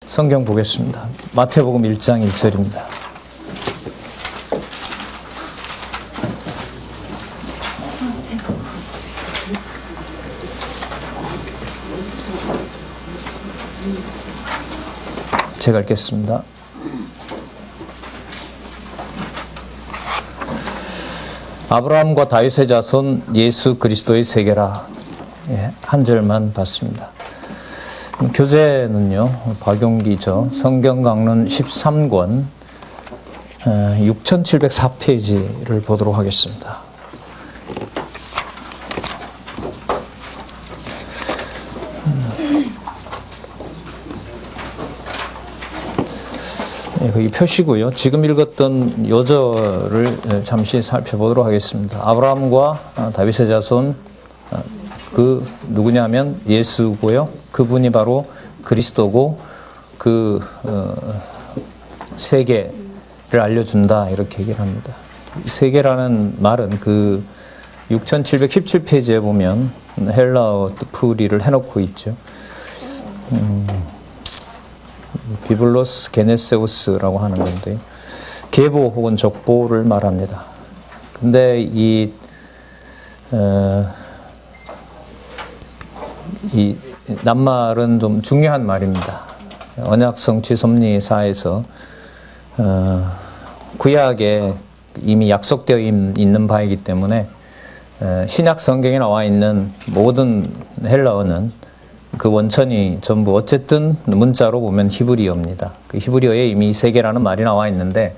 성경 보겠습니다. 마태복음 1장 1절입니다. 제가 읽겠습니다. 아브라함과 다윗의 자손 예수 그리스도의 세계라. 한 절만 봤습니다. 교재는요, 박용기죠. 성경강론 13권 6704페이지를 보도록 하겠습니다. 거기 표시고요. 지금 읽었던 요절을 잠시 살펴보도록 하겠습니다. 아브라함과 다윗의 자손, 그 누구냐면 예수고요. 그분이 바로 그리스도고 그 세계를 알려준다 이렇게 얘기를 합니다. 세계라는 말은 그 6717페이지에 보면 헬라어 뜻풀이를 해놓고 있죠. 비블로스 게네세우스라고 하는 건데 계보 혹은 족보를 말합니다. 근데 이 낱말은 좀 중요한 말입니다. 언약성취 섭리사에서 구약에 이미 약속되어 있는 바이기 때문에 신약 성경에 나와 있는 모든 헬라어는 그 원천이 전부 어쨌든 문자로 보면 히브리어입니다. 그 히브리어에 이미 세계라는 말이 나와 있는데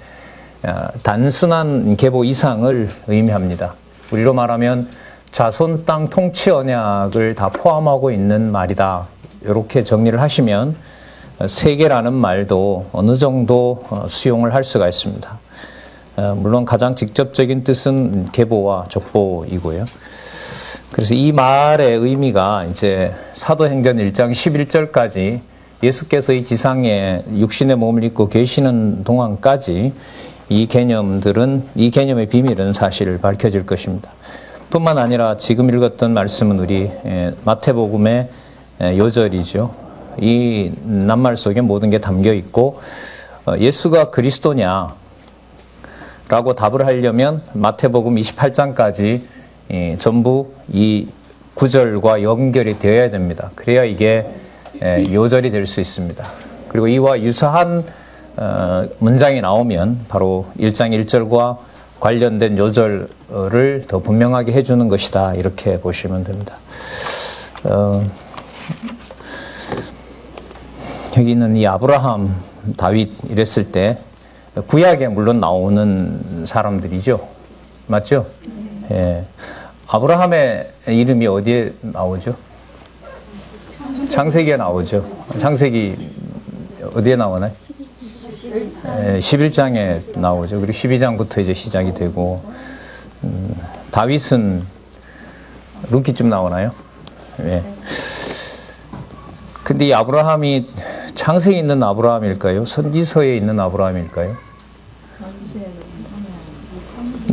단순한 계보 이상을 의미합니다. 우리로 말하면 자손 땅 통치 언약을 다 포함하고 있는 말이다. 이렇게 정리를 하시면 세계라는 말도 어느 정도 수용을 할 수가 있습니다. 물론 가장 직접적인 뜻은 계보와 족보이고요. 그래서 이 말의 의미가 이제 사도행전 1장 11절까지 예수께서 이 지상에 육신의 몸을 입고 계시는 동안까지 이 개념의 비밀은 사실 밝혀질 것입니다. 뿐만 아니라 지금 읽었던 말씀은 우리 마태복음의 요절이죠. 이 낱말 속에 모든 게 담겨 있고 예수가 그리스도냐 라고 답을 하려면 마태복음 28장까지 전부 이 구절과 연결이 되어야 됩니다. 그래야 이게 요절이 될 수 있습니다. 그리고 이와 유사한 문장이 나오면 바로 1장 1절과 관련된 요절을 더 분명하게 해주는 것이다. 이렇게 보시면 됩니다. 여기는 이 아브라함, 다윗 이랬을 때 구약에 물론 나오는 사람들이죠. 맞죠? 예. 아브라함의 이름이 어디에 나오죠? 창세기에 나오죠. 창세기 어디에 나오나요? 11장에 나오죠. 그리고 12장부터 이제 시작이 되고, 다윗은 루키쯤 나오나요? 예. 근데 이 아브라함이 창세기에 있는 아브라함일까요? 선지서에 있는 아브라함일까요?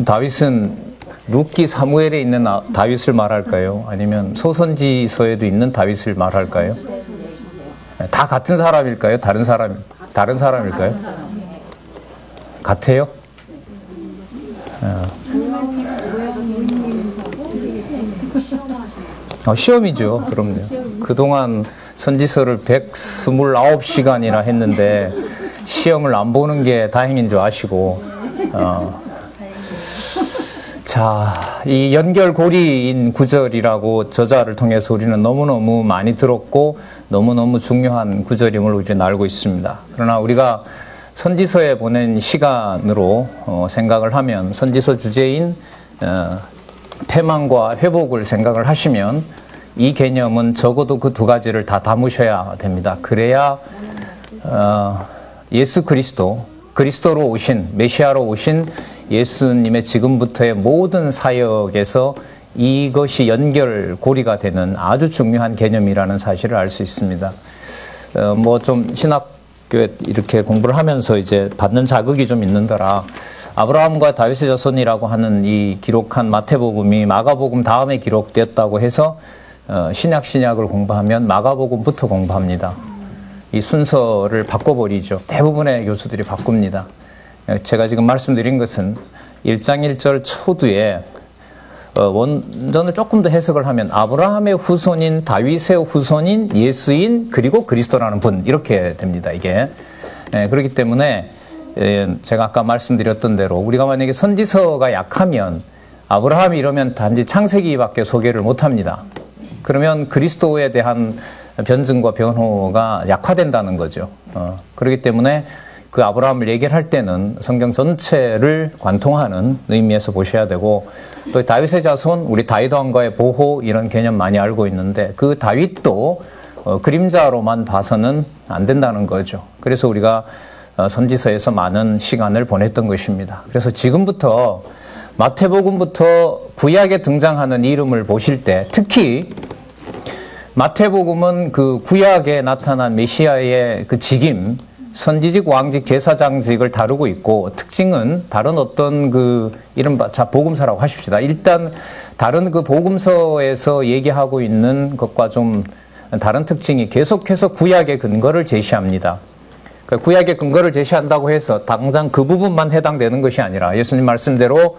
다윗은 루키 사무엘에 있는 다윗을 말할까요? 아니면 소선지서에도 있는 다윗을 말할까요? 다 같은 사람일까요? 다른 사람일까요? 같아요? 시험이죠. 그럼요. 그동안 선지서를 129시간이나 했는데 시험을 안 보는 게 다행인 줄 아시고 자, 이 연결고리인 구절이라고 저자를 통해서 우리는 너무너무 많이 들었고 너무너무 중요한 구절임을 우리는 알고 있습니다. 그러나 우리가 선지서에 보낸 시간으로 생각을 하면 선지서 주제인 패망과 회복을 생각을 하시면 이 개념은 적어도 그 두 가지를 다 담으셔야 됩니다. 그래야 예수 그리스도로 오신, 메시아로 오신 예수님의 지금부터의 모든 사역에서 이것이 연결고리가 되는 아주 중요한 개념이라는 사실을 알 수 있습니다. 뭐 좀 신학교에 이렇게 공부를 하면서 이제 받는 자극이 좀 있는더라. 아브라함과 다윗의 자손이라고 하는 이 기록한 마태복음이 마가복음 다음에 기록되었다고 해서 신약을 공부하면 마가복음부터 공부합니다. 이 순서를 바꿔버리죠. 대부분의 교수들이 바꿉니다. 제가 지금 말씀드린 것은 1장 1절 초두에 원전을 조금 더 해석을 하면 아브라함의 후손인 다윗의 후손인 예수인 그리고 그리스도라는 분 이렇게 됩니다. 이게 그렇기 때문에 제가 아까 말씀드렸던 대로 우리가 만약에 선지서가 약하면 아브라함이 이러면 단지 창세기밖에 소개를 못합니다. 그러면 그리스도에 대한 변증과 변호가 약화된다는 거죠. 그렇기 때문에 그 아브라함을 얘기할 때는 성경 전체를 관통하는 의미에서 보셔야 되고 또 다윗의 자손, 우리 다윗 왕가의 보호 이런 개념 많이 알고 있는데 그 다윗도 그림자로만 봐서는 안 된다는 거죠. 그래서 우리가 선지서에서 많은 시간을 보냈던 것입니다. 그래서 지금부터 마태복음부터 구약에 등장하는 이름을 보실 때 특히 마태복음은 그 구약에 나타난 메시아의 그 직임, 선지직, 왕직, 제사장직을 다루고 있고 특징은 다른 어떤 그 이른바 자 복음서라고 하십시다. 일단 다른 그 복음서에서 얘기하고 있는 것과 좀 다른 특징이 계속해서 구약의 근거를 제시합니다. 구약의 근거를 제시한다고 해서 당장 그 부분만 해당되는 것이 아니라 예수님 말씀대로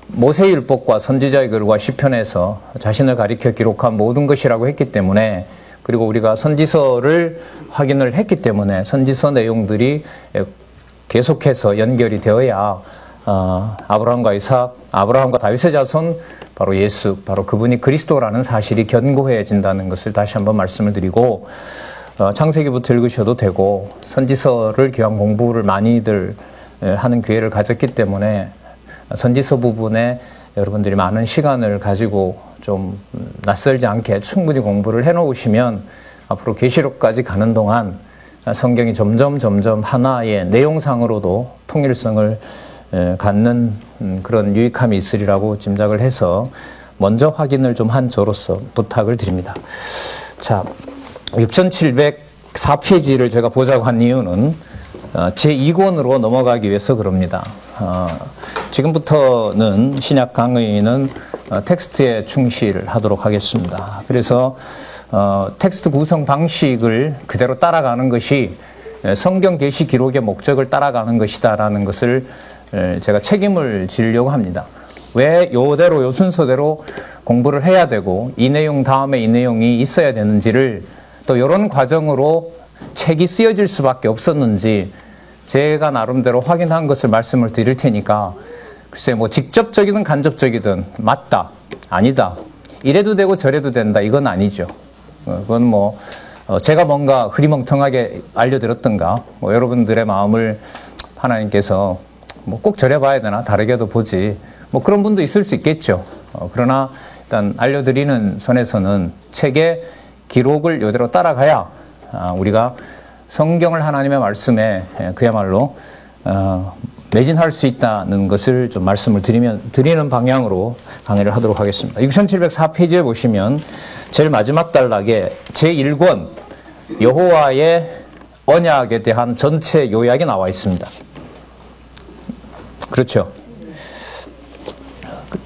모세율법과 선지자의 글과 시편에서 자신을 가리켜 기록한 모든 것이라고 했기 때문에 그리고 우리가 선지서를 확인을 했기 때문에 선지서 내용들이 계속해서 연결이 되어야 아브라함과 이삭, 아브라함과 다윗의 자손 바로 예수, 바로 그분이 그리스도라는 사실이 견고해진다는 것을 다시 한번 말씀을 드리고 창세기부터 읽으셔도 되고 선지서를 기왕 공부를 많이들 하는 기회를 가졌기 때문에 선지서 부분에 여러분들이 많은 시간을 가지고 좀 낯설지 않게 충분히 공부를 해놓으시면 앞으로 계시록까지 가는 동안 성경이 점점 하나의 내용상으로도 통일성을 갖는 그런 유익함이 있으리라고 짐작을 해서 먼저 확인을 좀 한 저로서 부탁을 드립니다. 자, 6704페이지를 제가 보자고 한 이유는 제2권으로 넘어가기 위해서 그럽니다. 지금부터는 신약 강의는 텍스트에 충실을 하도록 하겠습니다. 그래서 텍스트 구성 방식을 그대로 따라가는 것이 성경 계시 기록의 목적을 따라가는 것이다라는 것을 제가 책임을 지려고 합니다. 왜 요대로 요 순서대로 공부를 해야 되고 이 내용 다음에 이 내용이 있어야 되는지를 또 이런 과정으로 책이 쓰여질 수밖에 없었는지 제가 나름대로 확인한 것을 말씀을 드릴 테니까 글쎄 뭐 직접적이든 간접적이든 맞다, 아니다, 이래도 되고 저래도 된다 이건 아니죠. 그건 뭐 제가 뭔가 흐리멍텅하게 알려드렸던가 뭐 여러분들의 마음을 하나님께서 뭐 꼭 저래봐야 되나 다르게도 보지 뭐 그런 분도 있을 수 있겠죠. 그러나 일단 알려드리는 선에서는 책의 기록을 이대로 따라가야 우리가 성경을 하나님의 말씀에 그야말로 매진할 수 있다는 것을 좀 말씀을 드리는 방향으로 강의를 하도록 하겠습니다. 6704페이지에 보시면 제일 마지막 단락에 제1권 여호와의 언약에 대한 전체 요약이 나와 있습니다. 그렇죠.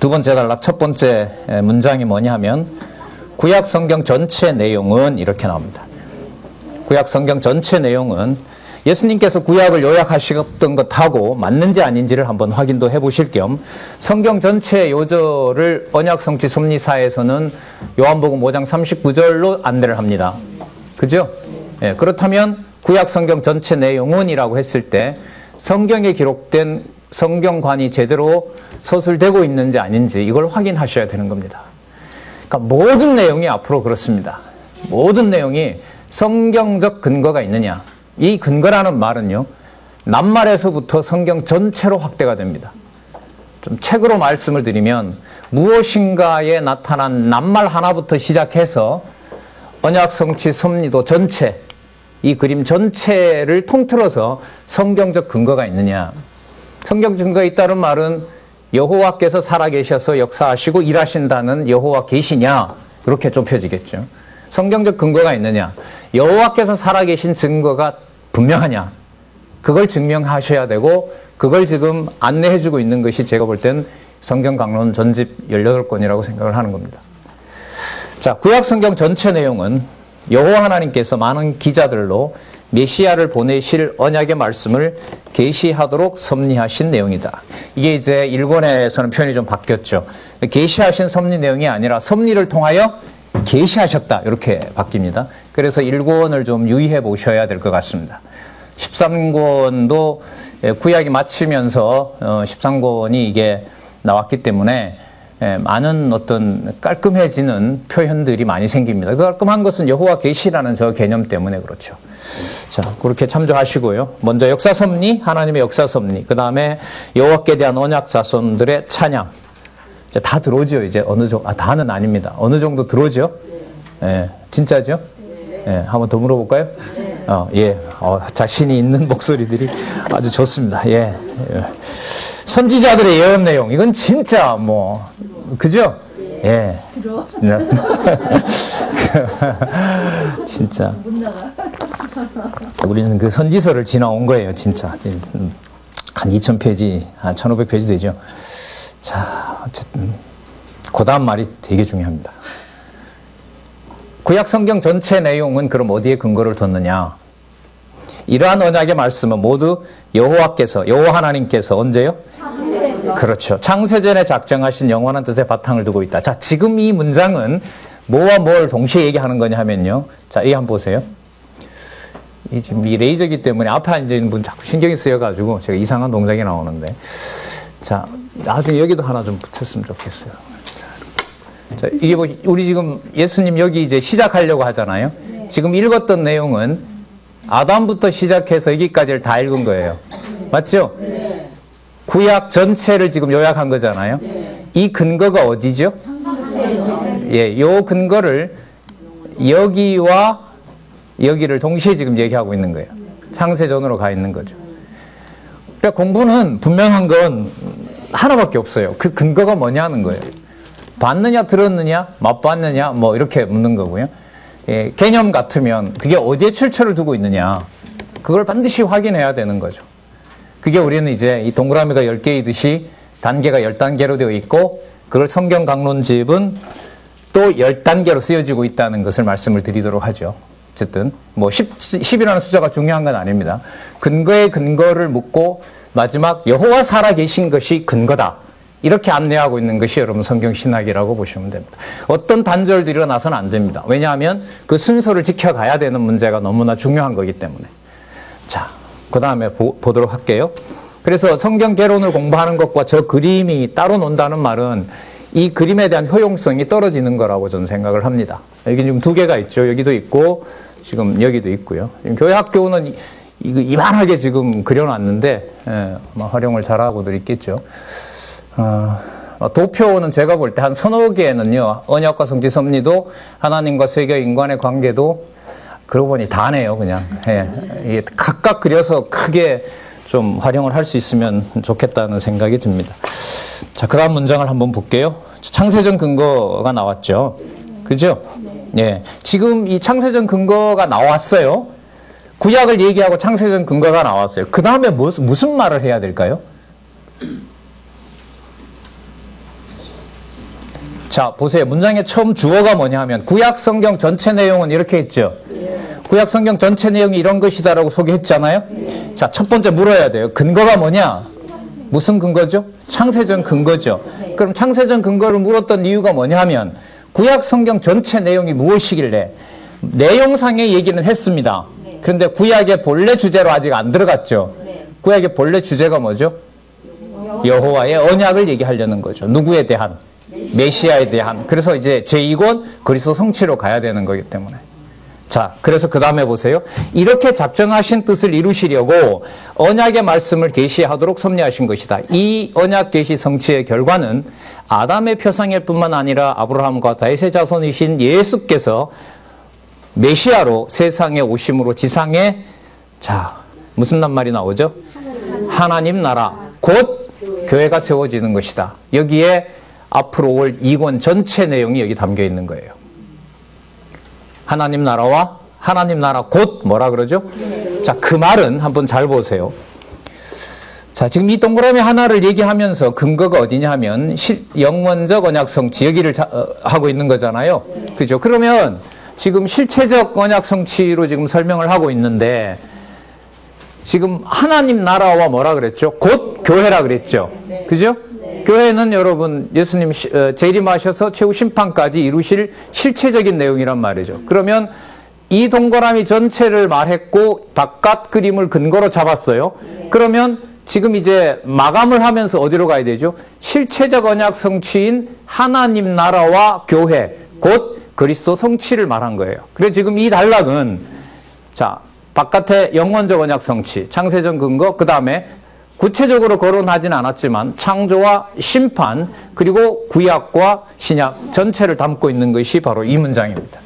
두 번째 단락 첫 번째 문장이 뭐냐 하면 구약 성경 전체 내용은 이렇게 나옵니다. 구약 성경 전체 내용은 예수님께서 구약을 요약하셨던 것하고 맞는지 아닌지를 한번 확인도 해보실 겸 성경 전체 요절을 언약 성취 섭리사에서는 요한복음 5장 39절로 안내를 합니다. 그죠? 예, 그렇다면 구약 성경 전체 내용은 이라고 했을 때 성경에 기록된 성경관이 제대로 서술되고 있는지 아닌지 이걸 확인하셔야 되는 겁니다. 그러니까 모든 내용이 앞으로 그렇습니다. 모든 내용이 성경적 근거가 있느냐. 이 근거라는 말은요, 낱말에서부터 성경 전체로 확대가 됩니다. 좀 책으로 말씀을 드리면 무엇인가에 나타난 낱말 하나부터 시작해서 언약 성취 섭리도 전체, 이 그림 전체를 통틀어서 성경적 근거가 있느냐. 성경 증거가 있다는 말은 여호와께서 살아계셔서 역사하시고 일하신다는 여호와 계시냐 이렇게 좁혀지겠죠. 성경적 근거가 있느냐, 여호와께서 살아계신 증거가 분명하냐, 그걸 증명하셔야 되고 그걸 지금 안내해주고 있는 것이 제가 볼 땐 성경 강론 전집 18권이라고 생각을 하는 겁니다. 자, 구약 성경 전체 내용은 여호와 하나님께서 많은 기자들로 메시아를 보내실 언약의 말씀을 계시하도록 섭리하신 내용이다. 이게 이제 일본에서는 표현이 좀 바뀌었죠. 계시하신 섭리 내용이 아니라 섭리를 통하여 계시하셨다 이렇게 바뀝니다. 그래서 일권을 좀 유의해 보셔야 될 것 같습니다. 13권도 구약이 마치면서 13권이 이게 나왔기 때문에 많은 어떤 깔끔해지는 표현들이 많이 생깁니다. 그 깔끔한 것은 여호와 계시라는 저 개념 때문에 그렇죠. 자, 그렇게 참조하시고요. 먼저 역사 섭리, 하나님의 역사 섭리. 그 다음에 여호와께 대한 언약 자손들의 찬양. 이제 다 들어오죠. 이제 어느 정도, 다는 아닙니다. 어느 정도 들어오죠? 예, 진짜죠? 예, 한번 더 물어볼까요? 예, 자신이 있는 목소리들이 아주 좋습니다. 예. 선지자들의 예언 내용. 이건 진짜 그죠? 예. 진짜. 우리는 그 선지서를 지나온 거예요, 진짜. 한 2000페이지, 한 1500페이지 되죠. 자, 어쨌든. 그 다음 말이 되게 중요합니다. 구약 성경 전체 내용은 그럼 어디에 근거를 뒀느냐? 이러한 언약의 말씀은 모두 여호와 하나님께서 언제요? 창세전. 그렇죠. 창세전에 작정하신 영원한 뜻의 바탕을 두고 있다. 자, 지금 이 문장은 뭐와 뭘 동시에 얘기하는 거냐 하면요. 자, 이 한번 보세요. 이 지금 이 레이저기 때문에 앞에 앉아있는 분 자꾸 신경이 쓰여가지고 제가 이상한 동작이 나오는데. 자, 나중에 여기도 하나 좀 붙였으면 좋겠어요. 자, 이게 우리 지금 예수님 여기 이제 시작하려고 하잖아요. 지금 읽었던 내용은 아담부터 시작해서 여기까지를 다 읽은 거예요. 맞죠? 구약 전체를 지금 요약한 거잖아요. 이 근거가 어디죠? 예, 요 근거를 여기와 여기를 동시에 지금 얘기하고 있는 거예요. 창세전으로 가 있는 거죠. 그러니까 공부는 분명한 건 하나밖에 없어요. 그 근거가 뭐냐는 거예요. 봤느냐, 들었느냐, 맛봤느냐, 이렇게 묻는 거고요. 예, 개념 같으면 그게 어디에 출처를 두고 있느냐, 그걸 반드시 확인해야 되는 거죠. 그게 우리는 이제 이 동그라미가 10개이듯이 단계가 10단계로 되어 있고, 그걸 성경 강론집은 또 10단계로 쓰여지고 있다는 것을 말씀을 드리도록 하죠. 어쨌든 10이라는 숫자가 중요한 건 아닙니다. 근거의 근거를 묻고 마지막 여호와 살아계신 것이 근거다, 이렇게 안내하고 있는 것이 여러분 성경신학이라고 보시면 됩니다. 어떤 단절들이 일어나서는 안 됩니다. 왜냐하면 그 순서를 지켜가야 되는 문제가 너무나 중요한 거기 때문에. 자, 그 다음에 보도록 할게요. 그래서 성경 개론을 공부하는 것과 저 그림이 따로 논다는 말은 이 그림에 대한 효용성이 떨어지는 거라고 저는 생각을 합니다. 여기 지금 두 개가 있죠. 여기도 있고 지금 여기도 있고요. 지금 교회 학교는 이거 이만하게 지금 그려놨는데 활용을 잘하고들 있겠죠. 도표는 제가 볼 때 한 서너 개는요, 언약과 성취 섭리도 하나님과 세계 인간의 관계도 그러고 보니 다네요, 그냥. 예, 각각 그려서 크게 좀 활용을 할 수 있으면 좋겠다는 생각이 듭니다. 자, 그 다음 문장을 한번 볼게요. 창세전 근거가 나왔죠. 그죠? 예. 지금 이 창세전 근거가 나왔어요. 구약을 얘기하고 창세전 근거가 나왔어요. 그 다음에 무슨 말을 해야 될까요? 자, 보세요. 문장의 처음 주어가 뭐냐 하면 구약 성경 전체 내용은 이렇게 했죠. 구약 성경 전체 내용이 이런 것이다라고 소개했잖아요. 자, 첫 번째 물어야 돼요. 근거가 뭐냐? 무슨 근거죠? 창세전 근거죠. 그럼 창세전 근거를 물었던 이유가 뭐냐 하면 구약 성경 전체 내용이 무엇이길래 내용상의 얘기는 했습니다. 그런데 구약의 본래 주제로 아직 안 들어갔죠. 구약의 본래 주제가 뭐죠? 여호와의 언약을 얘기하려는 거죠. 누구에 대한? 메시아에 대한. 그래서 이제 제2권 그리스도 성취로 가야 되는 거기 때문에. 자, 그래서 그 다음에 보세요. 이렇게 작정하신 뜻을 이루시려고 언약의 말씀을 계시하도록 섭리하신 것이다. 이 언약 계시 성취의 결과는 아담의 표상일 뿐만 아니라 아브라함과 다윗의 자손이신 예수께서 메시아로 세상에 오심으로 지상에, 자, 무슨 낱말이 나오죠? 하나님 나라, 곧 교회가 세워지는 것이다. 여기에 앞으로 올 2권 전체 내용이 여기 담겨 있는 거예요. 하나님 나라와 하나님 나라 곧 뭐라 그러죠? 자, 그 말은 한번 잘 보세요. 자, 지금 이 동그라미 하나를 얘기하면서 근거가 어디냐 하면 영원적 언약 성취, 여기를 하고 있는 거잖아요. 그죠? 그러면 지금 실체적 언약 성취로 지금 설명을 하고 있는데 지금 하나님 나라와 뭐라 그랬죠? 곧 교회라 그랬죠. 그죠? 교회는 여러분 예수님 재림하셔서 최후 심판까지 이루실 실체적인 내용이란 말이죠. 그러면 이 동그라미 전체를 말했고 바깥 그림을 근거로 잡았어요. 그러면 지금 이제 마감을 하면서 어디로 가야 되죠? 실체적 언약 성취인 하나님 나라와 교회, 곧 그리스도 성취를 말한 거예요. 그래서 지금 이 단락은 자, 바깥에 영원적 언약 성취, 창세전 근거, 그 다음에 구체적으로 거론하진 않았지만 창조와 심판, 그리고 구약과 신약 전체를 담고 있는 것이 바로 이 문장입니다.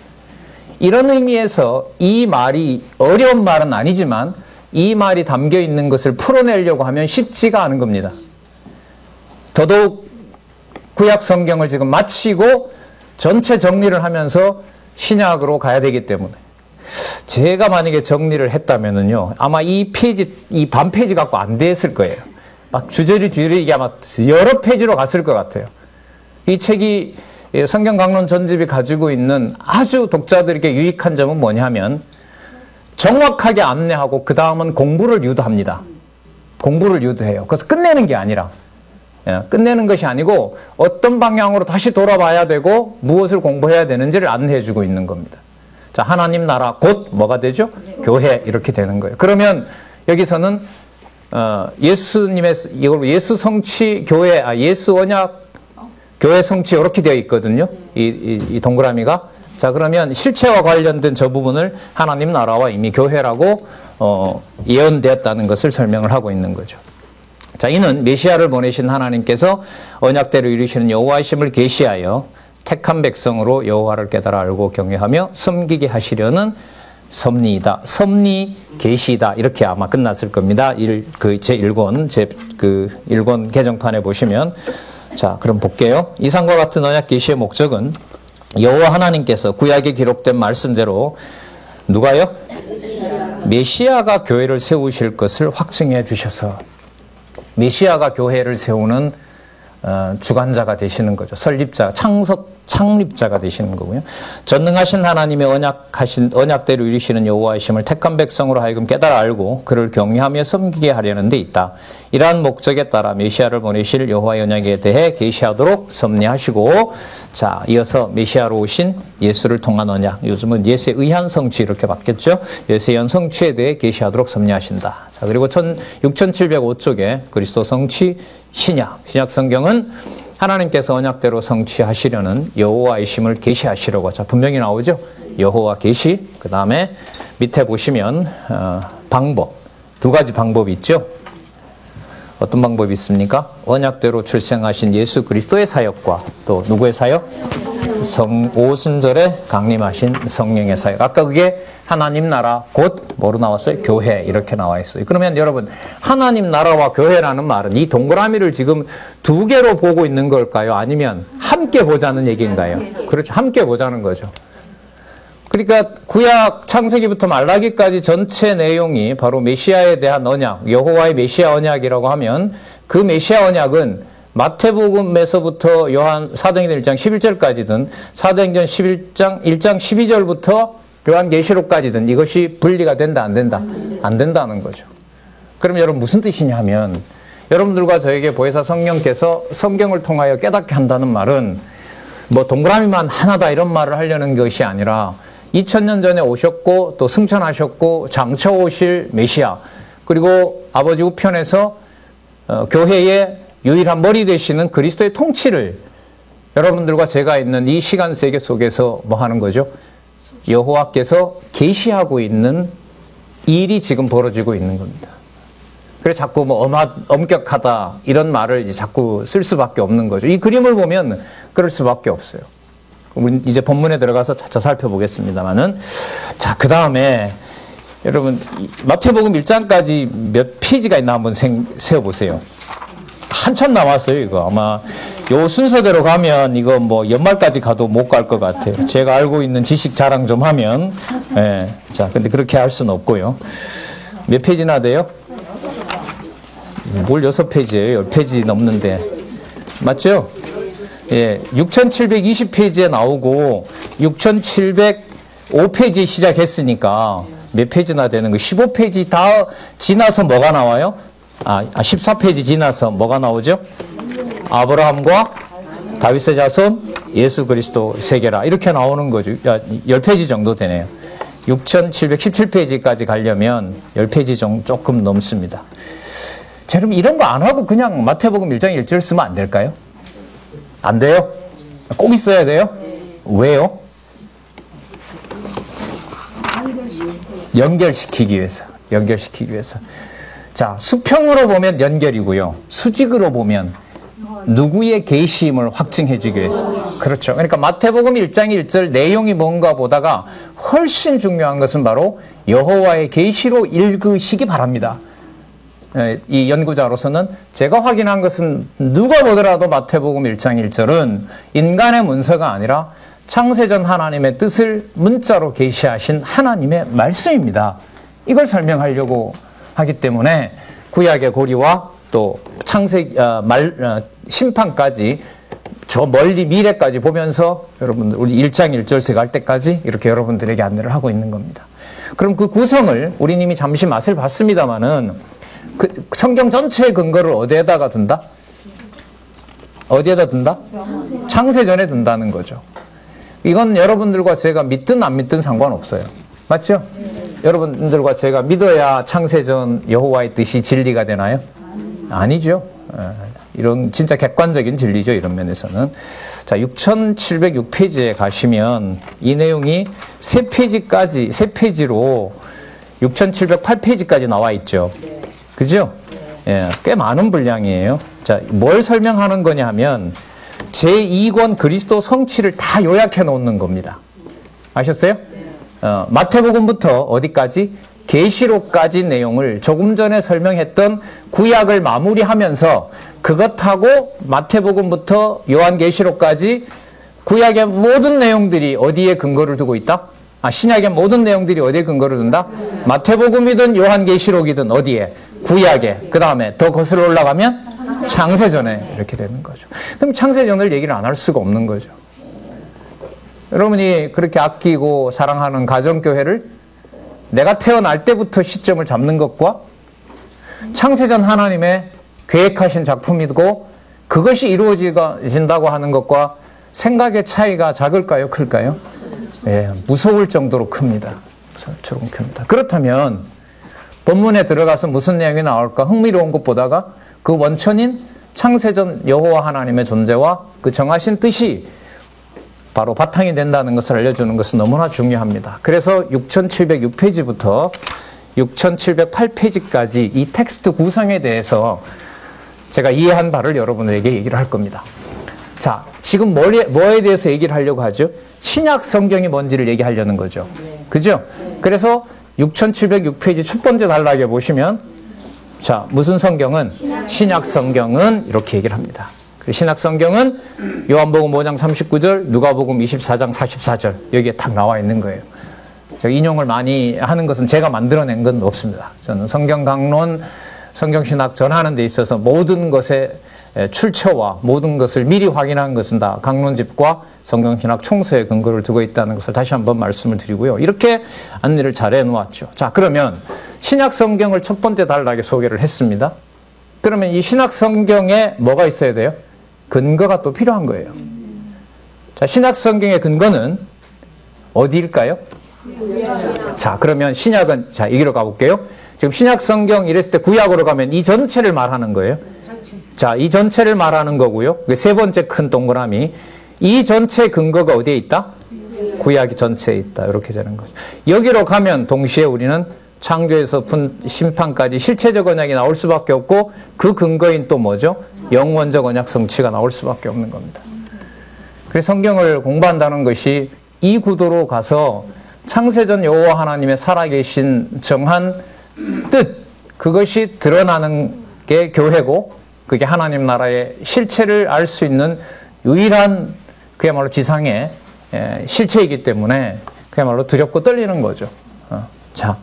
이런 의미에서 이 말이 어려운 말은 아니지만 이 말이 담겨 있는 것을 풀어내려고 하면 쉽지가 않은 겁니다. 더더욱 구약 성경을 지금 마치고 전체 정리를 하면서 신약으로 가야 되기 때문에 제가 만약에 정리를 했다면은요, 아마 이 페이지, 이 반 페이지 갖고 안 됐을 거예요. 막 주저리 이게 아마 여러 페이지로 갔을 것 같아요. 이 책이 성경 강론 전집이 가지고 있는 아주 독자들에게 유익한 점은 뭐냐면 정확하게 안내하고 그 다음은 공부를 유도합니다. 공부를 유도해요. 그래서 끝내는 게 아니라 끝내는 것이 아니고 어떤 방향으로 다시 돌아봐야 되고 무엇을 공부해야 되는지를 안내해 주고 있는 겁니다. 자, 하나님 나라 곧 뭐가 되죠? 교회 이렇게 되는 거예요. 그러면 여기서는 예수님의 이걸 예수 성취 교회, 예수 언약 교회 성취 이렇게 되어 있거든요. 이 동그라미가. 자, 그러면 실체와 관련된 저 부분을 하나님 나라와 이미 교회라고 예언되었다는 것을 설명을 하고 있는 거죠. 자, 이는 메시아를 보내신 하나님께서 언약대로 이루시는 여호와이심을 계시하여 택한 백성으로 여호와를 깨달아 알고 경외하며 섬기게 하시려는 섭리이다. 섭리 계시다. 이렇게 아마 끝났을 겁니다. 제 1권 개정판에 보시면. 자, 그럼 볼게요. 이상과 같은 언약 계시의 목적은 여호와 하나님께서 구약에 기록된 말씀대로 누가요? 메시아가 교회를 세우실 것을 확증해 주셔서 메시아가 교회를 세우는 주관자가 되시는 거죠. 설립자, 창립자가 되시는 거고요. 전능하신 하나님의 언약대로 이루시는 여호와이심을 택한 백성으로 하여금 깨달아 알고 그를 경외하며 섬기게 하려는 데 있다. 이러한 목적에 따라 메시아를 보내실 여호와의 언약에 대해 계시하도록 섭리하시고, 자, 이어서 메시아로 오신 예수를 통한 언약, 요즘은 예수의 의한 성취 이렇게 바뀌었죠. 예수의 의한 성취에 대해 계시하도록 섭리하신다. 자, 그리고 6705쪽에 그리스도 성취 신약 성경은 하나님께서 언약대로 성취하시려는 여호와이심을 계시하시려고. 자, 분명히 나오죠. 여호와 계시. 그 다음에 밑에 보시면 방법, 두 가지 방법이 있죠. 어떤 방법이 있습니까? 언약대로 출생하신 예수 그리스도의 사역과 또 누구의 사역? 오순절에 강림하신 성령의 사역. 아까 그게 하나님 나라 곧 뭐로 나왔어요? 교회 이렇게 나와 있어요. 그러면 여러분, 하나님 나라와 교회라는 말은 이 동그라미를 지금 두 개로 보고 있는 걸까요? 아니면 함께 보자는 얘기인가요? 그렇죠. 함께 보자는 거죠. 그러니까 구약 창세기부터 말라기까지 전체 내용이 바로 메시아에 대한 언약, 여호와의 메시아 언약이라고 하면 그 메시아 언약은 마태복음에서부터 사도행전 1장 11절까지든 사도행전 11장 12절부터 요한계시록까지든 이것이 분리가 된다, 안 된다? 안 된다는 거죠. 그럼 여러분 무슨 뜻이냐 하면 여러분들과 저에게 보혜사 성령께서 성경을 통하여 깨닫게 한다는 말은 뭐 동그라미만 하나다 이런 말을 하려는 것이 아니라 2000년 전에 오셨고 또 승천하셨고 장차 오실 메시아, 그리고 아버지 우편에서 교회의 유일한 머리 되시는 그리스도의 통치를 여러분들과 제가 있는 이 시간 세계 속에서 뭐 하는 거죠? 여호와께서 계시하고 있는 일이 지금 벌어지고 있는 겁니다. 그래서 자꾸 뭐 엄격하다 이런 말을 이제 자꾸 쓸 수밖에 없는 거죠. 이 그림을 보면 그럴 수밖에 없어요. 우리 이제 본문에 들어가서 차차 살펴보겠습니다만은, 자, 그 다음에 여러분 마태복음 1장까지 몇 페이지가 있나 한번 세어보세요. 한참 남았어요. 이거 아마 요 순서대로 가면 이거 뭐 연말까지 가도 못 갈 것 같아요. 제가 알고 있는 지식 자랑 좀 하면. 예. 자, 근데 그렇게 할 수는 없고요. 몇 페이지나 돼요? 뭘 6페이지예요? 10페이지 넘는데. 맞죠? 예. 6720페이지에 나오고 6700 5페이지 시작했으니까 몇 페이지나 되는 거 15페이지 다 지나서 뭐가 나와요? 14페이지 지나서 뭐가 나오죠? 아브라함과 다윗의 자손 예수 그리스도 세계라 이렇게 나오는 거죠. 10페이지 정도 되네요. 6717페이지까지 가려면 10페이지 정도 조금 넘습니다. 자, 그럼 이런 거 안 하고 그냥 마태복음 1장 1절 쓰면 안 될까요? 안 돼요? 꼭 있어야 돼요? 왜요? 연결시키기 위해서. 자, 수평으로 보면 연결이고요. 수직으로 보면 누구의 계시임을 확증해 주기 위해서. 그렇죠. 그러니까 마태복음 1장 1절 내용이 뭔가 보다가 훨씬 중요한 것은 바로 여호와의 계시로 읽으시기 바랍니다. 이 연구자로서는 제가 확인한 것은 누가 보더라도 마태복음 1장 1절은 인간의 문서가 아니라 창세전 하나님의 뜻을 문자로 계시하신 하나님의 말씀입니다. 이걸 설명하려고 하기 때문에 구약의 고리와 또 심판까지 저 멀리 미래까지 보면서 여러분들 우리 1장 1절 들어갈 때까지 이렇게 여러분들에게 안내를 하고 있는 겁니다. 그럼 그 구성을 우리님이 잠시 맛을 봤습니다마는 그 성경 전체의 근거를 어디에다가 둔다? 창세전에 둔다는 거죠. 이건 여러분들과 제가 믿든 안 믿든 상관없어요. 맞죠? 여러분들과 제가 믿어야 창세전 여호와의 뜻이 진리가 되나요? 아니죠. 이런 진짜 객관적인 진리죠. 이런 면에서는. 자, 6706페이지에 가시면 이 내용이 3페이지로 6708페이지까지 나와 있죠. 그죠? 예, 꽤 많은 분량이에요. 자, 뭘 설명하는 거냐 하면 제2권 그리스도 성취를 다 요약해 놓는 겁니다. 아셨어요? 마태복음부터 어디까지? 계시록까지 내용을 조금 전에 설명했던 구약을 마무리하면서 그것하고 마태복음부터 요한계시록까지 구약의 모든 내용들이 어디에 근거를 두고 있다? 신약의 모든 내용들이 어디에 근거를 둔다? 마태복음이든 요한계시록이든 어디에? 구약에. 그 다음에 더 거슬러 올라가면 창세전에 이렇게 되는 거죠. 그럼 창세전을 얘기를 안 할 수가 없는 거죠. 여러분이 그렇게 아끼고 사랑하는 가정교회를 내가 태어날 때부터 시점을 잡는 것과 창세전 하나님의 계획하신 작품이고 그것이 이루어진다고 하는 것과 생각의 차이가 작을까요? 클까요? 예, 무서울 정도로 큽니다. 저처럼 큽니다. 그렇다면 본문에 들어가서 무슨 내용이 나올까 흥미로운 것보다가 그 원천인 창세전 여호와 하나님의 존재와 그 정하신 뜻이 바로 바탕이 된다는 것을 알려주는 것은 너무나 중요합니다. 그래서 6706페이지부터 6708페이지까지 이 텍스트 구성에 대해서 제가 이해한 바를 여러분에게 얘기를 할 겁니다. 자, 지금 뭐에 대해서 얘기를 하려고 하죠? 신약 성경이 뭔지를 얘기하려는 거죠. 그죠? 그래서 6706페이지 첫 번째 단락에 보시면 자, 무슨 성경은? 신약 성경은 이렇게 얘기를 합니다. 신약 성경은 요한복음 5장 39절, 누가복음 24장 44절 여기에 딱 나와 있는 거예요. 제가 인용을 많이 하는 것은 제가 만들어낸 건 없습니다. 저는 성경 강론, 성경신학 전하는 데 있어서 모든 것의 출처와 모든 것을 미리 확인한 것은 다 강론집과 성경신학 총서에 근거를 두고 있다는 것을 다시 한번 말씀을 드리고요. 이렇게 안내를 잘 해놓았죠. 자, 그러면 신약 성경을 첫 번째 단락에 소개를 했습니다. 그러면 이 신약 성경에 뭐가 있어야 돼요? 근거가 또 필요한 거예요. 자, 신약 성경의 근거는 어디일까요? 자, 그러면 신약은, 자, 여기로 가볼게요. 지금 신약 성경 이랬을 때 구약으로 가면 이 전체를 말하는 거예요. 자, 이 전체를 말하는 거고요. 세 번째 큰 동그라미. 이 전체 근거가 어디에 있다? 구약 전체에 있다. 이렇게 되는 거죠. 여기로 가면 동시에 우리는 창조에서 심판까지 실체적 언약이 나올 수밖에 없고 그 근거인 또 뭐죠? 영원적 언약 성취가 나올 수밖에 없는 겁니다. 그래서 성경을 공부한다는 것이 이 구도로 가서 창세전 여호와 하나님의 살아계신 정한 뜻, 그것이 드러나는 게 교회고 그게 하나님 나라의 실체를 알 수 있는 유일한 그야말로 지상의 실체이기 때문에 그야말로 두렵고 떨리는 거죠. 자,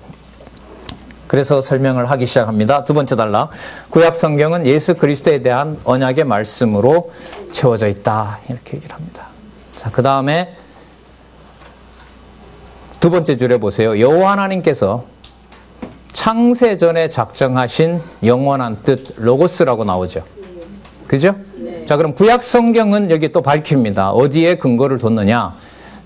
그래서 설명을 하기 시작합니다. 두 번째 단락. 구약 성경은 예수 그리스도에 대한 언약의 말씀으로 채워져 있다. 이렇게 얘기를 합니다. 자, 그 다음에 두 번째 줄에 보세요. 여호와 하나님께서 창세전에 작정하신 영원한 뜻 로고스라고 나오죠. 그죠? 자, 그럼 구약 성경은 여기 또 밝힙니다. 어디에 근거를 뒀느냐?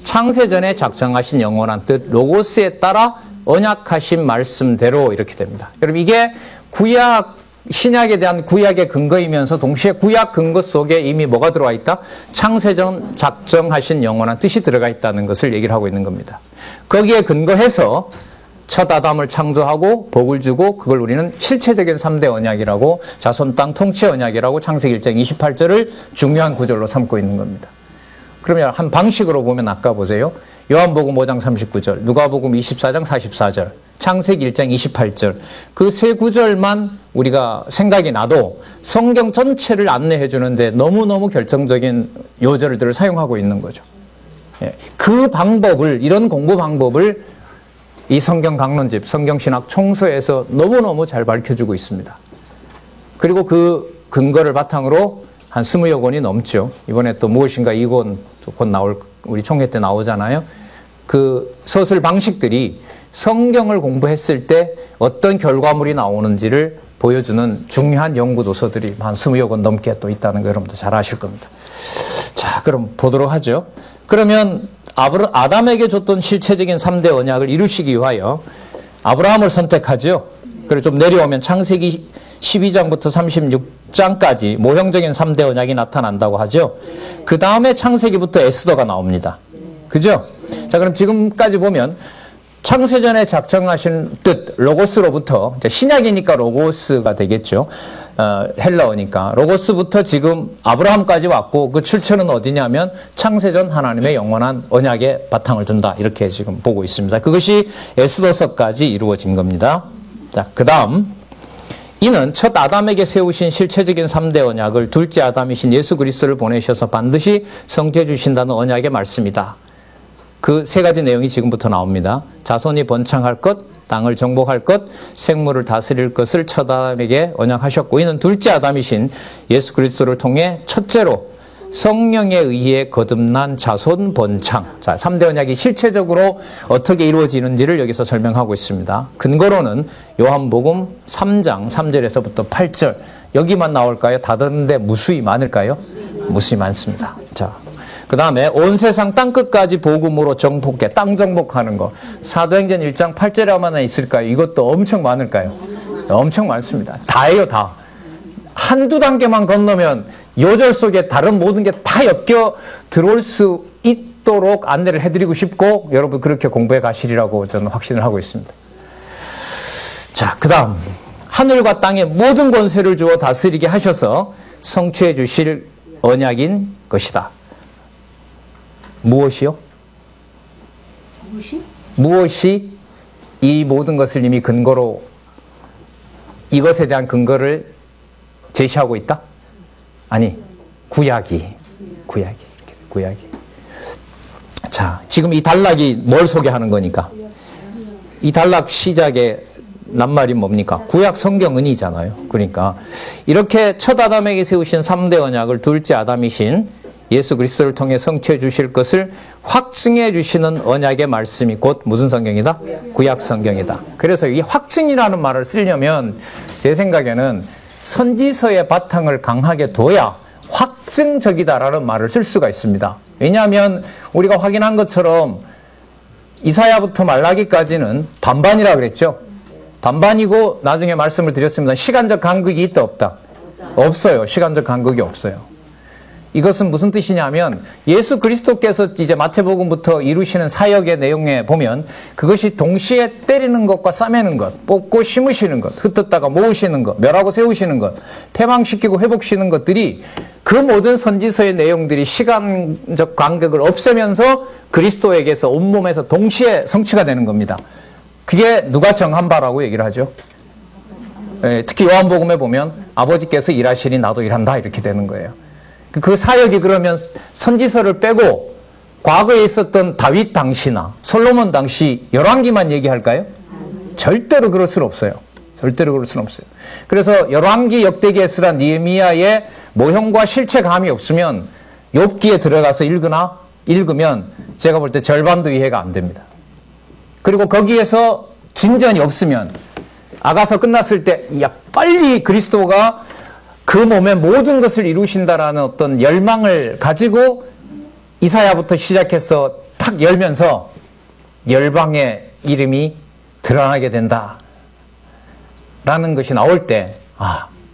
창세전에 작정하신 영원한 뜻 로고스에 따라 언약하신 말씀대로 이렇게 됩니다. 여러분, 이게 구약 신약에 대한 구약의 근거이면서 동시에 구약 근거 속에 이미 뭐가 들어와 있다? 창세전 작정하신 영원한 뜻이 들어가 있다는 것을 얘기를 하고 있는 겁니다. 거기에 근거해서 첫 아담을 창조하고 복을 주고 그걸 우리는 실체적인 3대 언약이라고, 자손 땅 통치 언약이라고 창세기 1장 28절을 중요한 구절로 삼고 있는 겁니다. 그러면 한 방식으로 보면 아까 보세요. 요한복음 5장 39절, 누가복음 24장 44절, 창세기 1장 28절, 그 세 구절만 우리가 생각이 나도 성경 전체를 안내해 주는데 너무너무 결정적인 요절들을 사용하고 있는 거죠. 그 방법을, 이런 공부 방법을 이 성경 강론집, 성경신학 총서에서 너무너무 잘 밝혀주고 있습니다. 그리고 그 근거를 바탕으로 한 20여 권이 넘죠. 이번에 또 무엇인가 2권 곧 나올, 우리 총회 때 나오잖아요. 그 서술 방식들이 성경을 공부했을 때 어떤 결과물이 나오는지를 보여주는 중요한 연구 도서들이 한 20여 권 넘게 또 있다는 거 여러분도 잘 아실 겁니다. 자, 그럼 보도록 하죠. 그러면 아담에게 줬던 실체적인 3대 언약을 이루시기 위하여 아브라함을 선택하죠. 그리고 좀 내려오면 창세기 12장부터 36장까지 모형적인 3대 언약이 나타난다고 하죠. 그 다음에 창세기부터 에스더가 나옵니다. 그죠? 자, 그럼 지금까지 보면 창세전에 작정하신 뜻, 로고스로부터, 신약이니까 로고스가 되겠죠. 헬라어니까. 로고스부터 지금 아브라함까지 왔고, 그 출처는 어디냐면 창세전 하나님의 영원한 언약에 바탕을 둔다. 이렇게 지금 보고 있습니다. 그것이 에스더서까지 이루어진 겁니다. 자, 그 다음. 이는 첫 아담에게 세우신 실체적인 3대 언약을 둘째 아담이신 예수 그리스도를 보내셔서 반드시 성취해 주신다는 언약의 말씀이다. 그 세 가지 내용이 지금부터 나옵니다. 자손이 번창할 것, 땅을 정복할 것, 생물을 다스릴 것을 첫 아담에게 언약하셨고, 이는 둘째 아담이신 예수 그리스도를 통해 첫째로 성령에 의해 거듭난 자손 번창. 자, 3대 언약이 실체적으로 어떻게 이루어지는지를 여기서 설명하고 있습니다. 근거로는 요한복음 3장 3절에서부터 8절. 여기만 나올까요? 다른데 무수히 많을까요? 무수히 많습니다. 자, 그 다음에 온 세상 땅끝까지 복음으로 정복해, 땅 정복하는 거. 사도행전 1장 8절에만 있을까요? 이것도 엄청 많을까요? 엄청 많습니다. 다예요, 다. 한두 단계만 건너면 요절 속에 다른 모든 게 다 엮여 들어올 수 있도록 안내를 해드리고 싶고, 여러분 그렇게 공부해 가시리라고 저는 확신을 하고 있습니다. 자, 그 다음. 하늘과 땅의 모든 권세를 주어 다스리게 하셔서 성취해 주실 언약인 것이다. 무엇이요? 무엇이 이 모든 것을 이미 근거로, 이것에 대한 근거를 제시하고 있다? 아니, 구약이. 자, 지금 이 단락이 뭘 소개하는 거니까? 이 단락 시작의 낱말이 뭡니까? 구약 성경은이잖아요. 그러니까 이렇게 첫 아담에게 세우신 3대 언약을 둘째 아담이신 예수 그리스도를 통해 성취해 주실 것을 확증해 주시는 언약의 말씀이 곧 무슨 성경이다? 구약 성경이다. 그래서 이 확증이라는 말을 쓰려면 제 생각에는 선지서의 바탕을 강하게 둬야 확증적이다라는 말을 쓸 수가 있습니다. 왜냐하면 우리가 확인한 것처럼 이사야부터 말라기까지는 반반이라고 그랬죠. 반반이고 나중에 말씀을 드렸습니다. 시간적 간극이 있다 없다? 없어요. 시간적 간극이 없어요. 이것은 무슨 뜻이냐면 예수 그리스도께서 이제 마태복음부터 이루시는 사역의 내용에 보면 그것이 동시에 때리는 것과 싸매는 것, 뽑고 심으시는 것, 흩었다가 모으시는 것, 멸하고 세우시는 것, 패망시키고 회복시키는 것들이 그 모든 선지서의 내용들이 시간적 간격을 없애면서 그리스도에게서 온몸에서 동시에 성취가 되는 겁니다. 그게 누가 정한 바라고 얘기를 하죠. 특히 요한복음에 보면 아버지께서 일하시니 나도 일한다 이렇게 되는 거예요. 그 사역이 그러면 선지서를 빼고 과거에 있었던 다윗 당시나 솔로몬 당시 열왕기만 얘기할까요? 절대로 그럴 수는 없어요. 절대로 그럴 수는 없어요. 그래서 열왕기, 역대기, 에스라, 느헤미야의 모형과 실체감이 없으면 욥기에 들어가서 읽으면 제가 볼 때 절반도 이해가 안 됩니다. 그리고 거기에서 진전이 없으면 아가서 끝났을 때 야, 빨리 그리스도가 그 몸의 모든 것을 이루신다라는 어떤 열망을 가지고 이사야부터 시작해서 탁 열면서 열방의 이름이 드러나게 된다 라는 것이 나올 때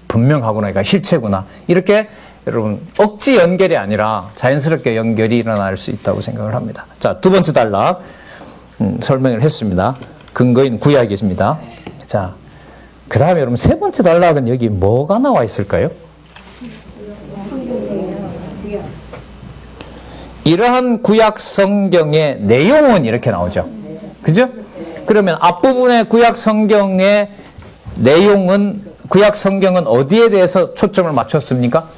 분명하구나, 이거 실체구나, 이렇게 여러분 억지 연결이 아니라 자연스럽게 연결이 일어날 수 있다고 생각을 합니다. 자, 두 번째 단락 설명을 했습니다. 근거인 구약입니다. 자, 그 다음에 여러분 세 번째 단락은 여기 뭐가 나와 있을까요? 이러한 구약 성경의 내용은 이렇게 나오죠. 그죠? 그러면 앞부분의 구약 성경의 내용은, 구약 성경은 어디에 대해서 초점을 맞췄습니까?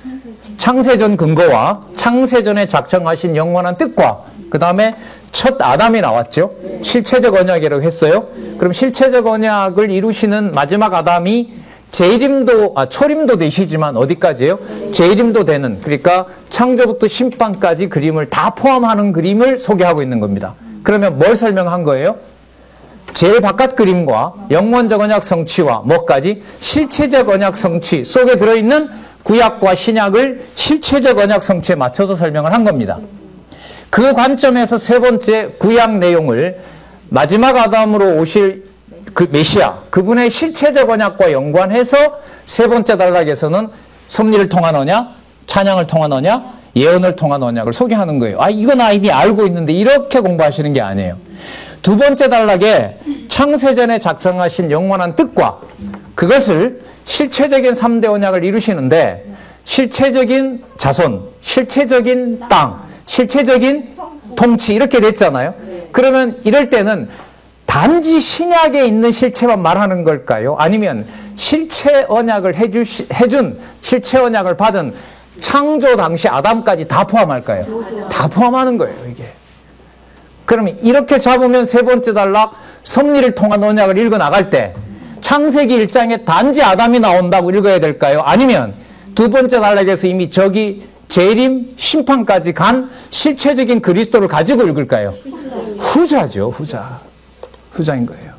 창세전 근거와 창세전에 작정하신 영원한 뜻과 그 다음에 첫 아담이 나왔죠. 실체적 언약이라고 했어요. 그럼 실체적 언약을 이루시는 마지막 아담이 초림도 되시지만 어디까지예요? 재림도 되는, 그러니까 창조부터 심판까지 그림을 다 포함하는 그림을 소개하고 있는 겁니다. 그러면 뭘 설명한 거예요? 제일 바깥 그림과 영원적 언약 성취와 뭐까지? 실체적 언약 성취 속에 들어있는 구약과 신약을 실체적 언약 성취에 맞춰서 설명을 한 겁니다. 그 관점에서 세 번째 구약 내용을 마지막 아담으로 오실 그 메시아, 그분의 실체적 언약과 연관해서 세 번째 단락에서는 섭리를 통한 언약, 찬양을 통한 언약, 예언을 통한 언약을 소개하는 거예요. 이건 이미 알고 있는데 이렇게 공부하시는 게 아니에요. 두 번째 단락에 창세전에 작성하신 영원한 뜻과 그것을 실체적인 3대 언약을 이루시는데 실체적인 자손, 실체적인 땅, 실체적인 통치 이렇게 됐잖아요. 그러면 이럴 때는 단지 신약에 있는 실체만 말하는 걸까요? 아니면 실체 언약을 해준 실체 언약을 받은 창조 당시 아담까지 다 포함할까요? 다 포함하는 거예요, 이게. 그러면 이렇게 잡으면 세 번째 단락 섭리를 통한 언약을 읽어 나갈 때 창세기 1장에 단지 아담이 나온다고 읽어야 될까요? 아니면 두 번째 단락에서 이미 저기 재림, 심판까지 간 실체적인 그리스도를 가지고 읽을까요? 후자죠, 후자인 거예요.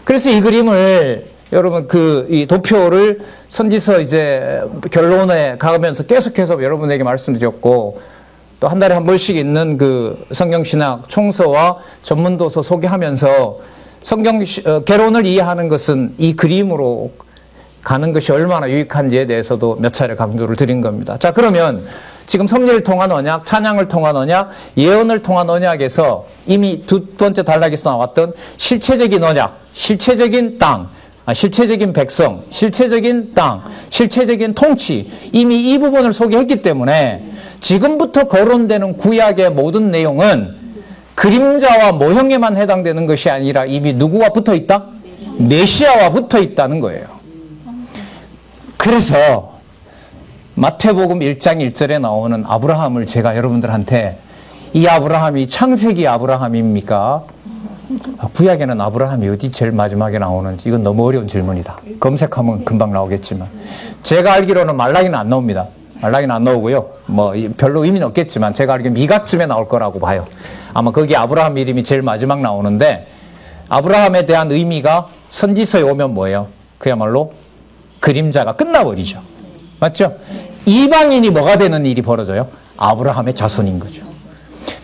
그래서 이 그림을 여러분 이 도표를 선지서 이제 결론에 가면서 계속해서 여러분에게 말씀드렸고 또 한 달에 한 번씩 있는 그 성경신학 총서와 전문도서 소개하면서 성경 개론을 이해하는 것은 이 그림으로 가는 것이 얼마나 유익한지에 대해서도 몇 차례 강조를 드린 겁니다. 자, 그러면 지금 섭리를 통한 언약, 찬양을 통한 언약, 예언을 통한 언약에서 이미 두 번째 단락에서 나왔던 실체적인 언약, 실체적인 땅, 실체적인 백성, 실체적인 땅, 실체적인 통치, 이미 이 부분을 소개했기 때문에 지금부터 거론되는 구약의 모든 내용은 그림자와 모형에만 해당되는 것이 아니라 이미 누구와 붙어 있다? 메시아와 붙어 있다는 거예요. 그래서 마태복음 1장 1절에 나오는 아브라함을 제가 여러분들한테 이 아브라함이 창세기 아브라함입니까? 구약에는 아브라함이 어디 제일 마지막에 나오는지 이건 너무 어려운 질문이다. 검색하면 금방 나오겠지만 제가 알기로는 말라기는 안 나옵니다. 말라기는 안 나오고요. 뭐 별로 의미는 없겠지만 제가 알기로는 미각쯤에 나올 거라고 봐요. 아마 거기 아브라함 이름이 제일 마지막 나오는데 아브라함에 대한 의미가 선지서에 오면 뭐예요? 그야말로 그림자가 끝나버리죠. 맞죠? 이방인이 뭐가 되는 일이 벌어져요? 아브라함의 자손인 거죠.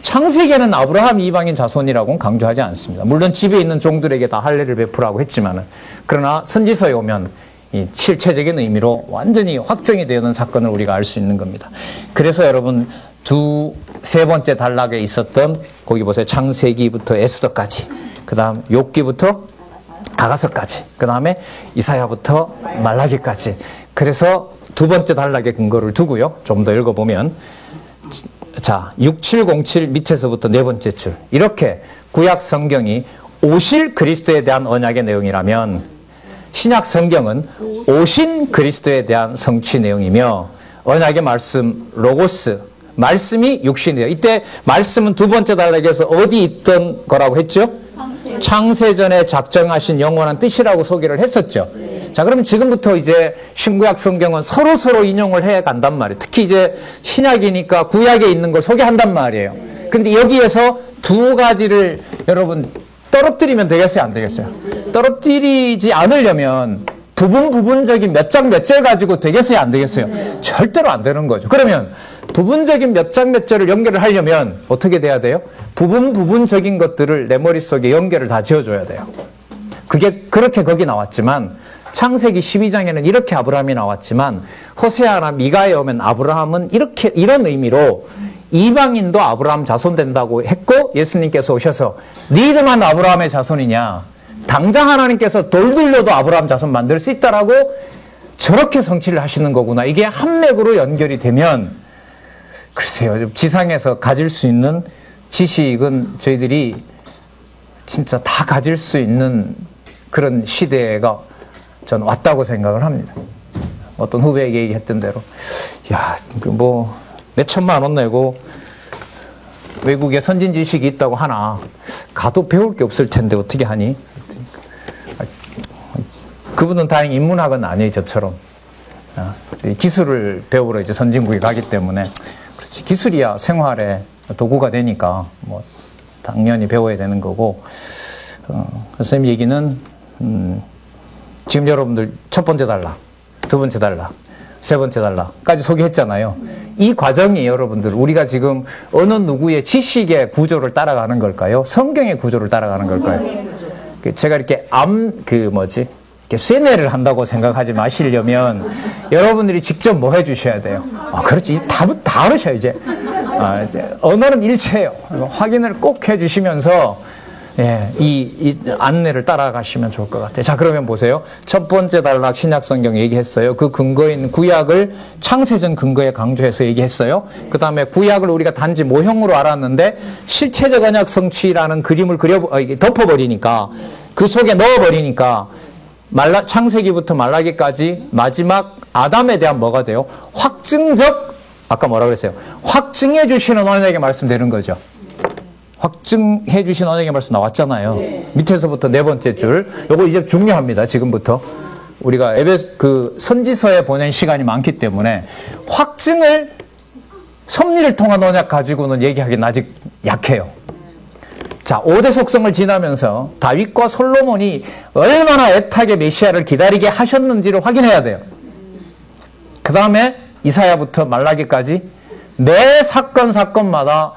창세기에는 아브라함 이방인 자손이라고는 강조하지 않습니다. 물론 집에 있는 종들에게 다 할례를 베푸라고 했지만은 그러나 선지서에 오면 이 실체적인 의미로 완전히 확정이 되는 사건을 우리가 알 수 있는 겁니다. 그래서 여러분 세 번째 단락에 있었던 거기 보세요. 창세기부터 에스더까지, 그 다음 욥기부터 아가서까지, 그 다음에 이사야부터 말라기까지. 그래서 두 번째 단락의 근거를 두고요. 좀 더 읽어보면 자 6707 밑에서부터 네 번째 줄 이렇게 구약 성경이 오실 그리스도에 대한 언약의 내용이라면 신약 성경은 오신 그리스도에 대한 성취 내용이며 언약의 말씀 로고스 말씀이 육신이에요. 이때 말씀은 두 번째 단락에서 어디 있던 거라고 했죠? 창세전에 작정하신 영원한 뜻이라고 소개를 했었죠. 자, 그러면 지금부터 이제 신구약 성경은 서로 인용을 해 간단 말이에요. 특히 이제 신약이니까 구약에 있는 걸 소개한단 말이에요. 근데 여기에서 두 가지를 여러분 떨어뜨리면 되겠어요, 안 되겠어요? 떨어뜨리지 않으려면 부분적인 몇 장 몇 절 가지고 되겠어요, 안 되겠어요? 절대로 안 되는 거죠. 그러면 부분적인 몇 장 몇 절을 연결을 하려면 어떻게 돼야 돼요? 부분적인 것들을 내 머릿속에 연결을 다 지어줘야 돼요. 그게 그렇게 거기 나왔지만 창세기 12장에는 이렇게 아브라함이 나왔지만 호세아나 미가에 오면 아브라함은 이런 의미로 이방인도 아브라함 자손 된다고 했고, 예수님께서 오셔서 니들만 아브라함의 자손이냐, 당장 하나님께서 돌들려도 아브라함 자손 만들 수 있다라고 저렇게 성취를 하시는 거구나. 이게 한맥으로 연결이 되면, 글쎄요, 지상에서 가질 수 있는 지식은 저희들이 진짜 다 가질 수 있는 그런 시대가 저는 왔다고 생각을 합니다. 어떤 후배에게 얘기했던 대로, 야, 몇 천만 원 내고 외국에 선진 지식이 있다고 하나 가도 배울 게 없을 텐데 어떻게 하니? 그분은 다행히 인문학은 아니에요, 저처럼. 기술을 배우러 이제 선진국에 가기 때문에, 그렇지, 기술이야 생활의 도구가 되니까 뭐 당연히 배워야 되는 거고. 선생님 얘기는 지금 여러분들 첫 번째 단락, 두 번째 단락, 세 번째 단락까지 소개했잖아요. 이 과정이 여러분들, 우리가 지금 어느 누구의 지식의 구조를 따라가는 걸까요? 성경의 구조를 따라가는 걸까요? 제가 이렇게 이렇게 쇠뇌를 한다고 생각하지 마시려면 여러분들이 직접 뭐 해주셔야 돼요? 그렇지. 답은 다 알으셔, 이제. 이제 언어는 일체예요. 확인을 꼭 해주시면서, 예, 이 안내를 따라가시면 좋을 것 같아요. 자, 그러면 보세요. 첫 번째 단락 신약성경 얘기했어요. 그 근거인 구약을 창세전 근거에 강조해서 얘기했어요. 그 다음에 구약을 우리가 단지 모형으로 알았는데 실체적 언약 성취라는 그림을 덮어버리니까, 그 속에 넣어버리니까 창세기부터 말라기까지 마지막 아담에 대한 뭐가 돼요? 확증적, 아까 뭐라 그랬어요? 확증해 주시는 언약의 말씀 되는 거죠. 확증해 주신 언약의 말씀 나왔잖아요. 밑에서부터 네 번째 줄. 요거 이제 중요합니다. 지금부터. 우리가 선지서에 보낸 시간이 많기 때문에 확증을, 섭리를 통한 언약 가지고는 얘기하기는 아직 약해요. 자, 5대 속성을 지나면서 다윗과 솔로몬이 얼마나 애타게 메시아를 기다리게 하셨는지를 확인해야 돼요. 그 다음에 이사야부터 말라기까지 매 사건마다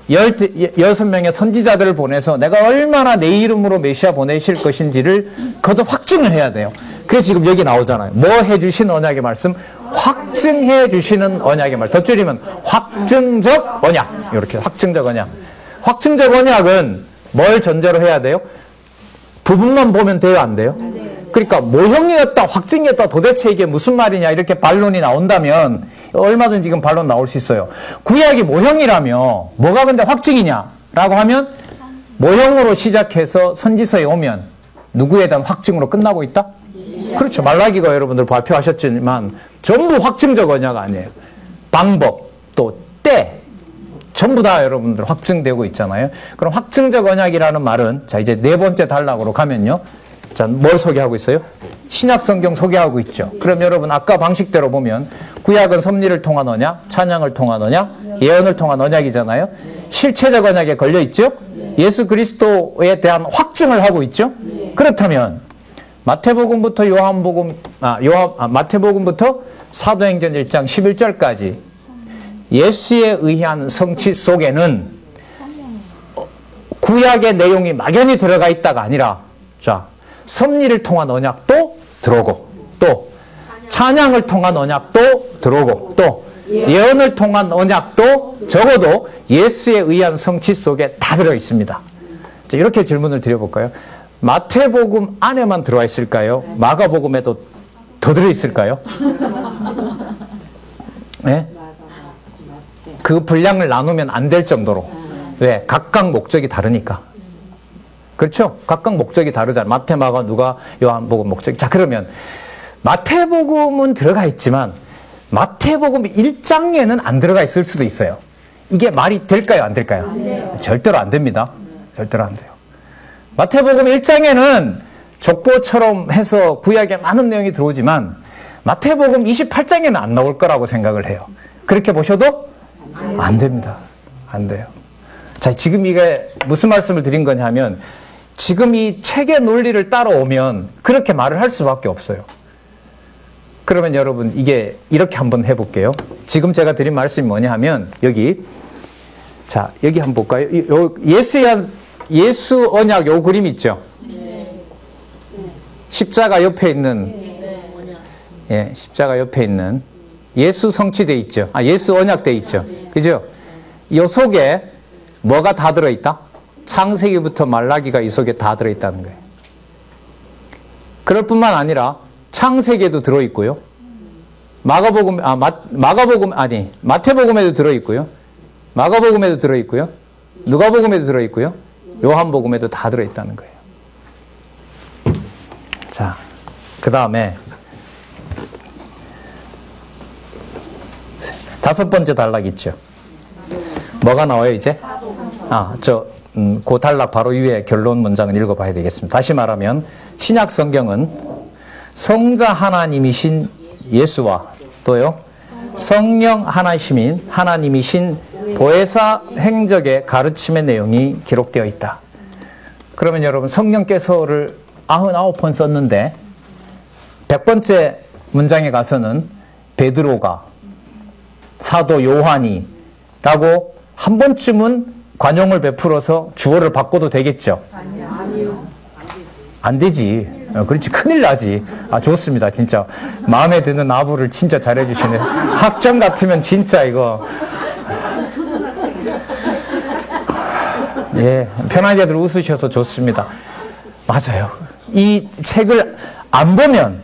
16명의 선지자들을 보내서 내가 얼마나 내 이름으로 메시아 보내실 것인지를 거듭 확증을 해야 돼요. 그래서 지금 여기 나오잖아요. 뭐 해주신 언약의 말씀? 확증해 주시는 언약의 말씀. 더 줄이면 확증적 언약. 이렇게 확증적 언약. 확증적 언약은 뭘 전제로 해야 돼요? 부분만 보면 돼요, 안 돼요? 그러니까 모형이었다, 확증이었다, 도대체 이게 무슨 말이냐, 이렇게 반론이 나온다면 얼마든지 지금 반론 나올 수 있어요. 구약이 모형이라며 뭐가 근데 확증이냐라고 하면 모형으로 시작해서 선지서에 오면 누구에 대한 확증으로 끝나고 있다? 그렇죠. 말라기가 여러분들 발표하셨지만 전부 확증적 언약 아니에요. 방법, 또 때, 전부 다 여러분들 확증되고 있잖아요. 그럼 확증적 언약이라는 말은, 자, 이제 네 번째 단락으로 가면요. 자, 뭘 소개하고 있어요? 신약 성경 소개하고 있죠. 그럼 여러분 아까 방식대로 보면 구약은 섭리를 통한 언약, 찬양을 통한 언약, 예언을 통한 언약이잖아요. 실체적 언약에 걸려 있죠. 예수 그리스도에 대한 확증을 하고 있죠. 그렇다면 마태복음부터 마태복음부터 사도행전 1장 11절까지 예수에 의한 성취 속에는 구약의 내용이 막연히 들어가 있다가 아니라, 자, 섭리를 통한 언약도 들어오고, 또 찬양을 통한 언약도 들어오고, 또 예언을 통한 언약도 적어도 예수에 의한 성취 속에 다 들어 있습니다. 자, 이렇게 질문을 드려볼까요? 마태복음 안에만 들어와 있을까요? 마가복음에도 더 들어 있을까요? 네? 그 분량을 나누면 안 될 정도로. 왜? 각각 목적이 다르니까. 그렇죠? 각각 목적이 다르잖아요. 마태, 마가, 누가, 요한복음 목적이. 자, 그러면 마태복음은 들어가 있지만 마태복음 1장에는 안 들어가 있을 수도 있어요. 이게 말이 될까요? 안 될까요? 절대로 안 됩니다. 절대로 안 돼요. 마태복음 1장에는 족보처럼 해서 구약에 많은 내용이 들어오지만 마태복음 28장에는 안 나올 거라고 생각을 해요. 그렇게 보셔도 안 됩니다. 안 돼요. 자, 지금 이게 무슨 말씀을 드린 거냐면 지금 이 책의 논리를 따라오면 그렇게 말을 할 수밖에 없어요. 그러면 여러분 이게 이렇게 한번 해볼게요. 지금 제가 드린 말씀이 뭐냐 하면 여기 자 여기 한번 볼까요? 예수 언약 요 그림 있죠? 십자가 옆에 있는 예, 십자가 옆에 있는 예수 성취돼 있죠. 예수 언약돼 있죠. 그죠? 이 속에 뭐가 다 들어있다? 창세기부터 말라기가 이 속에 다 들어있다는 거예요. 그럴 뿐만 아니라 창세기에도 들어있고요. 마태복음에도 들어있고요. 마가복음에도 들어있고요. 누가복음에도 들어있고요. 요한복음에도 다 들어있다는 거예요. 자, 그 다음에 다섯 번째 단락 있죠. 뭐가 나와요 이제? 그 단락 바로 위에 결론 문장은 읽어봐야 되겠습니다. 다시 말하면 신약 성경은 성자 하나님이신 예수와 또요 성령 하나님이신 보혜사 행적의 가르침의 내용이 기록되어 있다. 그러면 여러분 성령께서를 99번 썼는데 100번째 문장에 가서는 베드로가 사도 요한이 라고 한 번쯤은 관용을 베풀어서 주어를 바꿔도 되겠죠? 아니요. 안 되지. 그렇지. 큰일 나지. 좋습니다. 진짜. 마음에 드는 아부를 진짜 잘해주시네. 학점 같으면 진짜 이거. 예. 편하게들 웃으셔서 좋습니다. 맞아요. 이 책을 안 보면,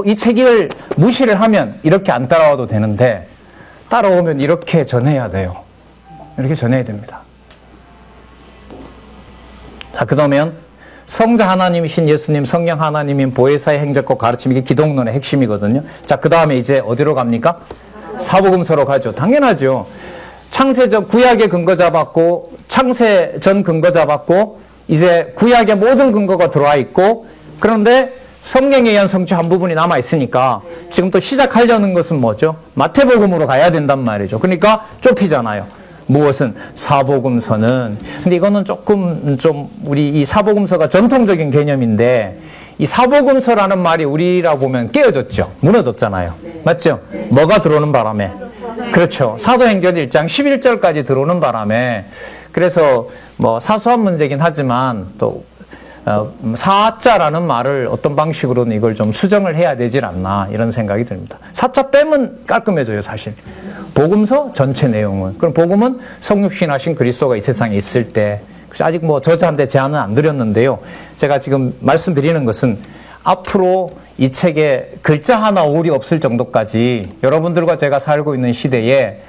이 책을 무시를 하면 이렇게 안 따라와도 되는데, 따라오면 이렇게 전해야 돼요. 이렇게 전해야 됩니다. 자, 그러면 성자 하나님이신 예수님, 성령 하나님인 보혜사의 행적과 가르침, 이게 기독론의 핵심이거든요. 자, 그 다음에 이제 어디로 갑니까? 사복음서로 가죠. 당연하죠. 창세전 구약의 근거 잡았고, 창세전 근거 잡았고, 이제 구약의 모든 근거가 들어와 있고, 그런데 성령에 의한 성취 한 부분이 남아 있으니까 지금 또 시작하려는 것은 뭐죠? 마태복음으로 가야 된단 말이죠. 그러니까 좁히잖아요. 무엇은? 사복음서는. 근데 이거는 조금 좀 우리 이 사복음서가 전통적인 개념인데 이 사복음서라는 말이 우리라고 보면 깨어졌죠. 무너졌잖아요. 맞죠? 뭐가 들어오는 바람에? 그렇죠. 사도행전 1장 11절까지 들어오는 바람에 그래서 뭐 사소한 문제긴 하지만 또 사자라는 말을 어떤 방식으로는 이걸 좀 수정을 해야 되질 않나 이런 생각이 듭니다. 사자 빼면 깔끔해져요, 사실. 복음서 전체 내용은. 그럼 복음은 성육신하신 그리스도가 이 세상에 있을 때. 그래서 아직 뭐 저자한테 제안은 안 드렸는데요. 제가 지금 말씀드리는 것은 앞으로 이 책에 글자 하나 오울이 없을 정도까지 여러분들과 제가 살고 있는 시대에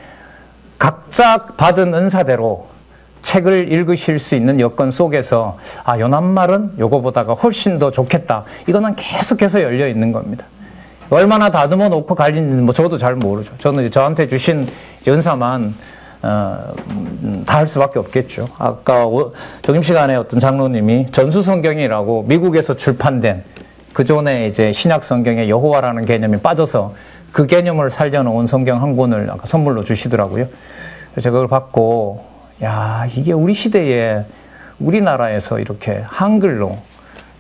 각자 받은 은사대로 책을 읽으실 수 있는 여건 속에서 요 낱말은 요거보다가 훨씬 더 좋겠다. 이거는 계속해서 열려 있는 겁니다. 얼마나 다듬어 놓고 갈리는지 뭐 저도 잘 모르죠. 저는 저한테 주신 은사만 다 할 수밖에 없겠죠. 아까 적임시간에 어떤 장로님이 전수성경이라고 미국에서 출판된 그전에 이제 신약 성경에 여호와라는 개념이 빠져서 그 개념을 살려놓은 성경 한 권을 아까 선물로 주시더라고요. 그래서 제가 그걸 받고 야, 이게 우리 시대에 우리나라에서 이렇게 한글로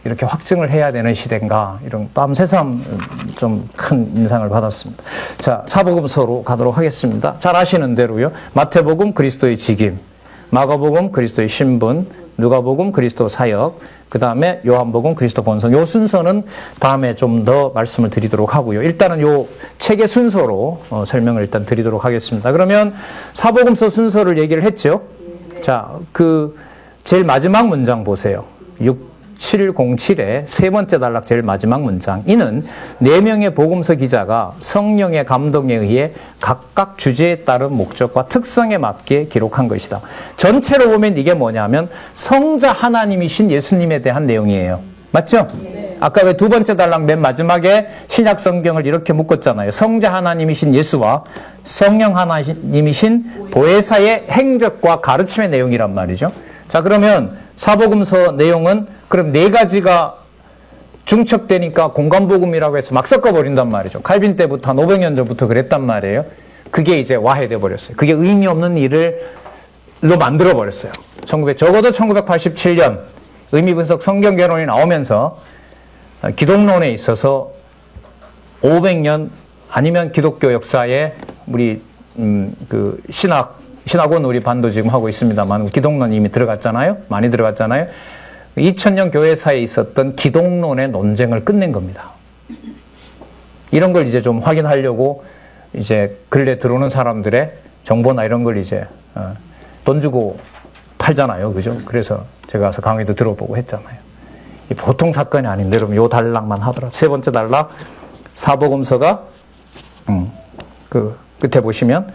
이렇게 확증을 해야 되는 시대인가 이런 땀 새삼 좀 큰 인상을 받았습니다. 자, 사복음서로 가도록 하겠습니다. 잘 아시는 대로요. 마태복음 그리스도의 직임, 마가복음 그리스도의 신분, 누가복음 그리스도 사역, 그 다음에 요한복음 그리스도 본성. 요 순서는 다음에 좀 더 말씀을 드리도록 하고요. 일단은 요 책의 순서로 설명을 일단 드리도록 하겠습니다. 그러면 사복음서 순서를 얘기를 했죠. 자, 그 제일 마지막 문장 보세요. 6707의 세 번째 단락 제일 마지막 문장. 이는 4명의 복음서 기자가 성령의 감동에 의해 각각 주제에 따른 목적과 특성에 맞게 기록한 것이다. 전체로 보면 이게 뭐냐면 성자 하나님이신 예수님에 대한 내용이에요. 맞죠? 아까 왜 두 번째 단락 맨 마지막에 신약 성경을 이렇게 묶었잖아요. 성자 하나님이신 예수와 성령 하나님이신 보혜사의 행적과 가르침의 내용이란 말이죠. 자, 그러면 사복음서 내용은 그럼 4가지가 중첩되니까 공간복음이라고 해서 막 섞어버린단 말이죠. 칼빈 때부터 한 500년 전부터 그랬단 말이에요. 그게 이제 와해돼 버렸어요. 그게 의미 없는 일로 만들어 버렸어요. 적어도 1987년 의미분석 성경 개론이 나오면서 기독론에 있어서 500년 아니면 기독교 역사에 우리 그 신학원 우리 반도 지금 하고 있습니다만 기독론 이미 들어갔잖아요. 많이 들어갔잖아요. 2000년 교회사에 있었던 기독론의 논쟁을 끝낸 겁니다. 이런 걸 이제 좀 확인하려고 이제 근래 들어오는 사람들의 정보나 이런 걸 이제 돈 주고 팔잖아요. 그죠? 그래서 제가 가서 강의도 들어보고 했잖아요. 이 보통 사건이 아닌데 여러분 요 단락만 하더라도 세 번째 단락 사복음서가 그 끝에 보시면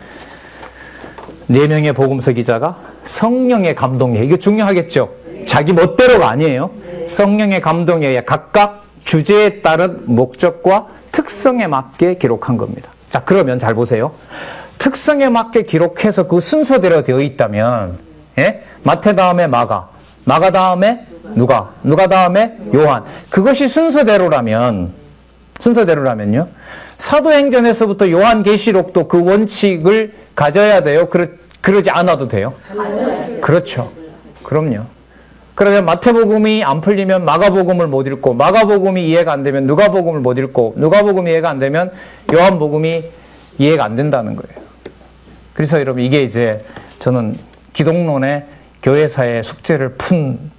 4명의 복음서 기자가 성령의 감동에 이게 중요하겠죠. 자기 멋대로가 아니에요. 성령의 감동에 의해 각각 주제에 따른 목적과 특성에 맞게 기록한 겁니다. 자, 그러면 잘 보세요. 특성에 맞게 기록해서 그 순서대로 되어 있다면, 예? 마태 다음에 마가, 마가 다음에 누가, 누가 다음에 요한. 그것이 순서대로라면요. 사도행전에서부터 요한계시록도 그 원칙을 가져야 돼요. 그러지 않아도 돼요. 그렇죠. 그럼요. 그러면 마태복음이 안 풀리면 마가복음을 못 읽고 마가복음이 이해가 안 되면 누가복음을 못 읽고 누가복음이 이해가 안 되면 요한복음이 이해가 안 된다는 거예요. 그래서 여러분 이게 이제 저는 기독론의 교회사의 숙제를 푼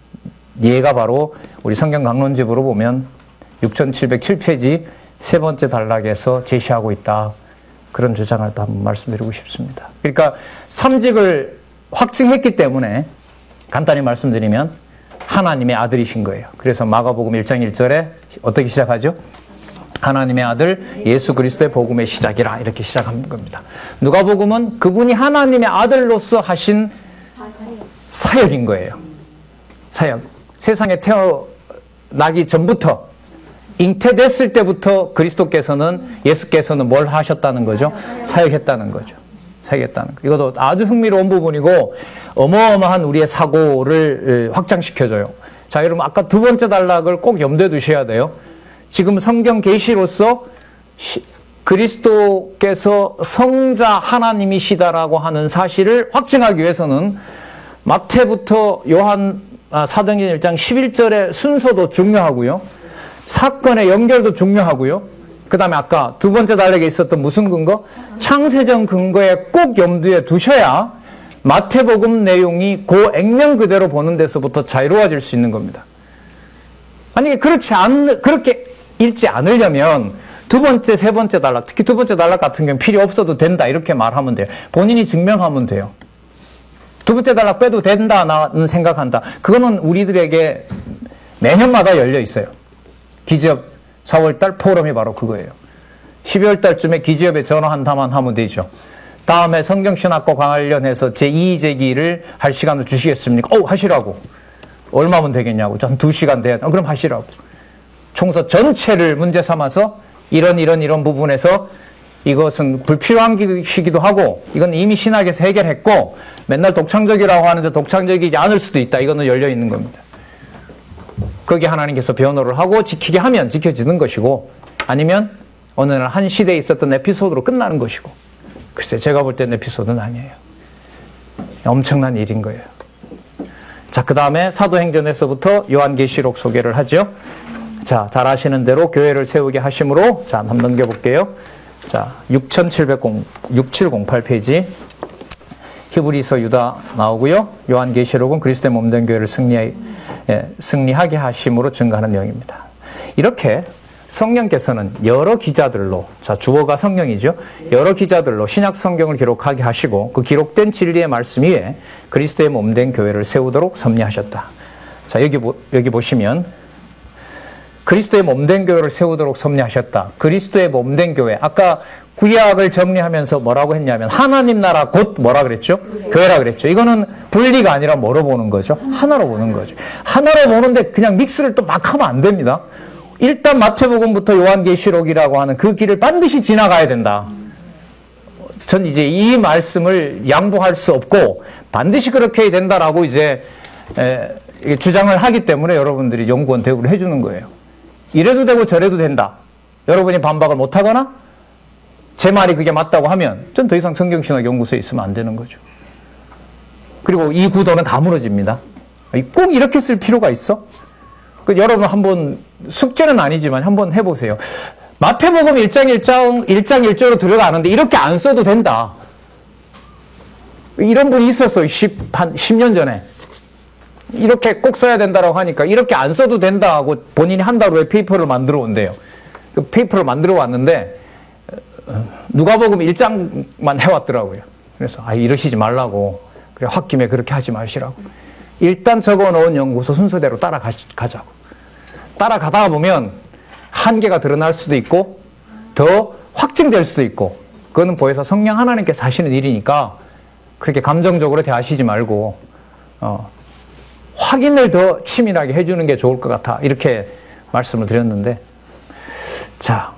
예가 바로 우리 성경 강론집으로 보면 6707페이지 세 번째 단락에서 제시하고 있다. 그런 주장을 또 한번 말씀드리고 싶습니다. 그러니까 삼직을 확증했기 때문에 간단히 말씀드리면 하나님의 아들이신 거예요. 그래서 마가복음 1장 1절에 어떻게 시작하죠? 하나님의 아들 예수 그리스도의 복음의 시작이라 이렇게 시작하는 겁니다. 누가복음은 그분이 하나님의 아들로서 하신 사역인 거예요. 사역. 세상에 태어나기 전부터 잉태됐을 때부터 예수께서는 뭘 하셨다는 거죠? 사역했다는 거죠. 사역했다는 거. 이것도 아주 흥미로운 부분이고 어마어마한 우리의 사고를 확장시켜줘요. 자, 여러분 아까 두 번째 단락을 꼭 염두에 두셔야 돼요. 지금 성경 계시로서 그리스도께서 성자 하나님이시다라고 하는 사실을 확증하기 위해서는 마태부터 요한 사도행전 1장 11절의 순서도 중요하고요. 사건의 연결도 중요하고요. 그 다음에 아까 두 번째 단락에 있었던 무슨 근거? 창세전 근거에 꼭 염두에 두셔야 마태복음 내용이 그 액면 그대로 보는 데서부터 자유로워질 수 있는 겁니다. 만약에 그렇게 읽지 않으려면 두 번째, 세 번째 단락, 특히 두 번째 단락 같은 경우는 필요 없어도 된다 이렇게 말하면 돼요. 본인이 증명하면 돼요. 두 번째 단락 빼도 된다 나는 생각한다. 그거는 우리들에게 매년마다 열려 있어요. 기지업 4월달 포럼이 바로 그거예요. 12월달쯤에 기지업에 전화 한다만 하면 되죠. 다음에 성경신학과 관련해서 제2제기를 할 시간을 주시겠습니까? 하시라고. 얼마면 되겠냐고. 한 2시간 돼야 그럼 하시라고. 총서 전체를 문제 삼아서 이런 부분에서 이것은 불필요한 것이기도 하고 이건 이미 신학에서 해결했고 맨날 독창적이라고 하는데 독창적이지 않을 수도 있다. 이거는 열려 있는 겁니다. 거기에 하나님께서 변호를 하고 지키게 하면 지켜지는 것이고 아니면 어느 날 한 시대에 있었던 에피소드로 끝나는 것이고 글쎄 제가 볼 때는 에피소드는 아니에요. 엄청난 일인 거예요. 자, 그 다음에 사도행전에서부터 요한계시록 소개를 하죠. 자, 잘 아시는 대로 교회를 세우게 하심으로 자, 한번 넘겨볼게요. 자, 6708페이지 히브리서 유다 나오고요. 요한계시록은 그리스도의 몸된 교회를 승리하게 하심으로 증거하는 내용입니다. 이렇게 성령께서는 여러 기자들로, 자, 주어가 성령이죠. 여러 기자들로 신약 성경을 기록하게 하시고 그 기록된 진리의 말씀 위에 그리스도의 몸된 교회를 세우도록 섭리하셨다. 자, 여기 보시면 그리스도의 몸된 교회를 세우도록 섭리하셨다. 그리스도의 몸된 교회. 아까 구약을 정리하면서 뭐라고 했냐면 하나님 나라 곧 뭐라 그랬죠? 교회라 그랬죠. 이거는 분리가 아니라 뭐로 보는 거죠? 하나로 보는 거죠. 하나로 보는데 그냥 믹스를 또 막 하면 안 됩니다. 일단 마태복음부터 요한계시록이라고 하는 그 길을 반드시 지나가야 된다. 전 이제 이 말씀을 양보할 수 없고 반드시 그렇게 해야 된다라고 이제 주장을 하기 때문에 여러분들이 연구원 대우를 해주는 거예요. 이래도 되고 저래도 된다. 여러분이 반박을 못하거나 제 말이 그게 맞다고 하면 전 더 이상 성경신학 연구소에 있으면 안 되는 거죠. 그리고 이 구도는 다 무너집니다. 꼭 이렇게 쓸 필요가 있어? 여러분 한번 숙제는 아니지만 한번 해보세요. 마태복음 1장 1절로 들어가는데 이렇게 안 써도 된다. 이런 분이 있었어요. 한 10년 전에. 이렇게 꼭 써야 된다고 하니까 이렇게 안 써도 된다 하고 본인이 한 달 후에 페이퍼를 만들어 온대요. 그 페이퍼를 만들어 왔는데 누가복음 1장만 해왔더라고요. 그래서 이러시지 말라고. 그래 홧김에 그렇게 하지 마시라고. 일단 적어놓은 연구소 순서대로 따라가자고. 따라가다가 보면 한계가 드러날 수도 있고 더 확증될 수도 있고 그거는 보혜사 성령 하나님께서 하시는 일이니까 그렇게 감정적으로 대하시지 말고 확인을 더 치밀하게 해주는 게 좋을 것 같아. 이렇게 말씀을 드렸는데 자,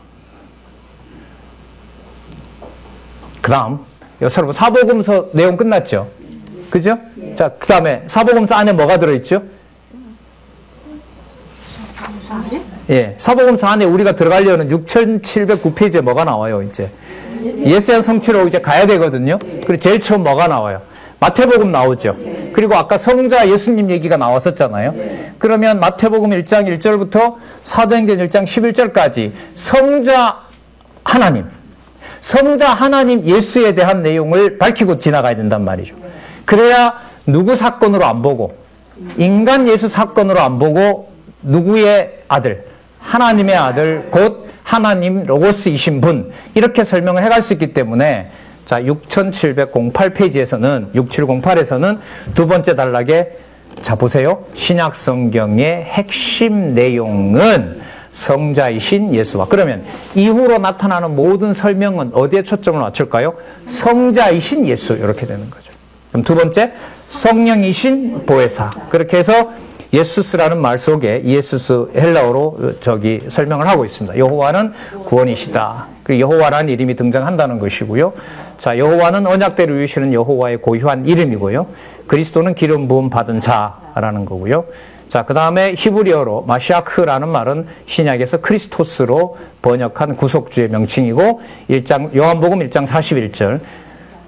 그 다음 여러분 사복음서 내용 끝났죠? 그죠? 자, 그 다음에 사복음서 안에 뭐가 들어있죠? 예, 사복음서 안에 우리가 들어가려는 6709페이지에 뭐가 나와요, 이제? 예수의 성취로 이제 가야 되거든요. 그리고 제일 처음 뭐가 나와요? 마태복음 나오죠. 그리고 아까 성자 예수님 얘기가 나왔었잖아요. 그러면 마태복음 1장 1절부터 사도행전 1장 11절까지 성자 하나님 예수에 대한 내용을 밝히고 지나가야 된단 말이죠. 그래야 누구 사건으로 안 보고 인간 예수 사건으로 안 보고 누구의 아들, 하나님의 아들, 곧 하나님 로고스이신 분 이렇게 설명을 해갈 수 있기 때문에 자 6708페이지에서는 6708에서는 두 번째 단락에 자 보세요. 신약 성경의 핵심 내용은 성자이신 예수와 그러면 이후로 나타나는 모든 설명은 어디에 초점을 맞출까요? 성자이신 예수 이렇게 되는 거죠. 그럼 두 번째 성령이신 보혜사 그렇게 해서 예수스라는 말 속에 예수스 헬라어로 설명을 하고 있습니다. 여호와는 구원이시다. 그리고 여호와라는 이름이 등장한다는 것이고요. 자, 여호와는 언약대로 이루시는 여호와의 고유한 이름이고요. 그리스도는 기름 부음 받은 자라는 거고요. 자, 그 다음에 히브리어로 마시아크라는 말은 신약에서 크리스토스로 번역한 구속주의 명칭이고 요한복음 1장 41절,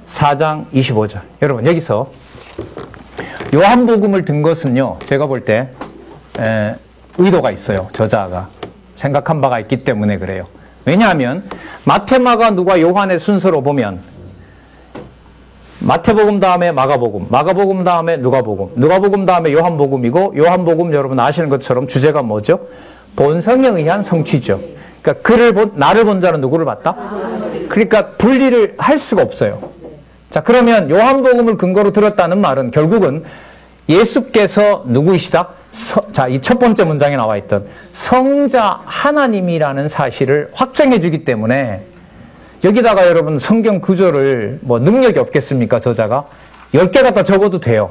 4장 25절. 여러분 여기서 요한복음을 든 것은요, 제가 볼 때 의도가 있어요. 저자가 생각한 바가 있기 때문에 그래요. 왜냐하면 마태, 마가, 누가, 요한의 순서로 보면 마태복음 다음에 마가복음, 마가복음 다음에 누가복음, 누가복음 다음에 요한복음이고 요한복음 여러분 아시는 것처럼 주제가 뭐죠? 본성에 의한 성취죠. 그러니까 나를 본 자는 누구를 봤다? 그러니까 분리를 할 수가 없어요. 자, 그러면 요한복음을 근거로 들었다는 말은 결국은 예수께서 누구이시다? 자, 이 첫 번째 문장에 나와 있던 성자 하나님이라는 사실을 확정해 주기 때문에 여기다가 여러분 성경 구절을 능력이 없겠습니까? 저자가 10개 갖다 적어도 돼요.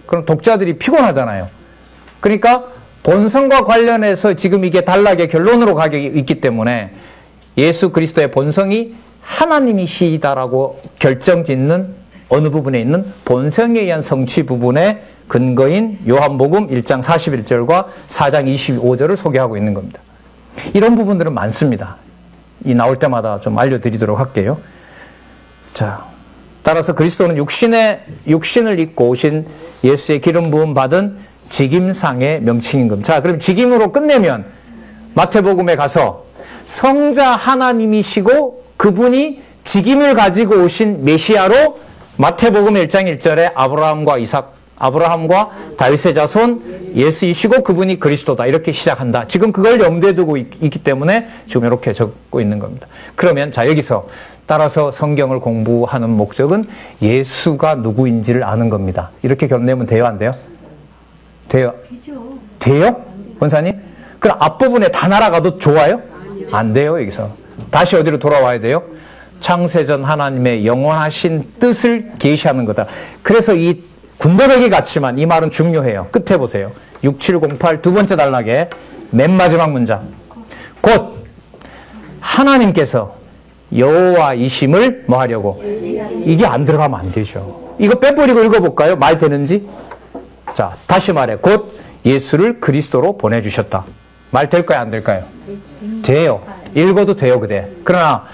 그럼 독자들이 피곤하잖아요. 그러니까 본성과 관련해서 지금 이게 단락의 결론으로 가게 있기 때문에 예수 그리스도의 본성이 하나님이시다라고 결정짓는 어느 부분에 있는 본성에 의한 성취 부분의 근거인 요한복음 1장 41절과 4장 25절을 소개하고 있는 겁니다. 이런 부분들은 많습니다. 이 나올 때마다 좀 알려드리도록 할게요. 자, 따라서 그리스도는 육신을 입고 오신 예수의 기름 부음 받은 직임상의 명칭인 겁니다. 자, 그럼 직임으로 끝내면 마태복음에 가서 성자 하나님이시고 그분이 직임을 가지고 오신 메시아로 마태복음 1장 1절에 아브라함과 다윗의 자손 예수이시고 그분이 그리스도다 이렇게 시작한다. 지금 그걸 염두에 두고 있기 때문에 지금 이렇게 적고 있는 겁니다. 그러면 자 여기서 따라서 성경을 공부하는 목적은 예수가 누구인지를 아는 겁니다. 이렇게 결론내면 돼요, 안 돼요? 돼요? 돼요? 원사님? 그럼 앞부분에 다 날아가도 좋아요? 안 돼요, 여기서. 다시 어디로 돌아와야 돼요? 창세전 하나님의 영원하신 뜻을 계시하는 거다. 그래서 이 군더더기 같지만 이 말은 중요해요. 끝에 보세요. 6708 두 번째 단락에 맨 마지막 문장. 곧 하나님께서 여호와이심을 뭐 하려고? 이게 안 들어가면 안 되죠. 이거 빼버리고 읽어볼까요? 말 되는지? 자, 다시 말해. 곧 예수를 그리스도로 보내주셨다. 말 될까요? 안 될까요? 돼요. 읽어도 돼요, 그대. 그러나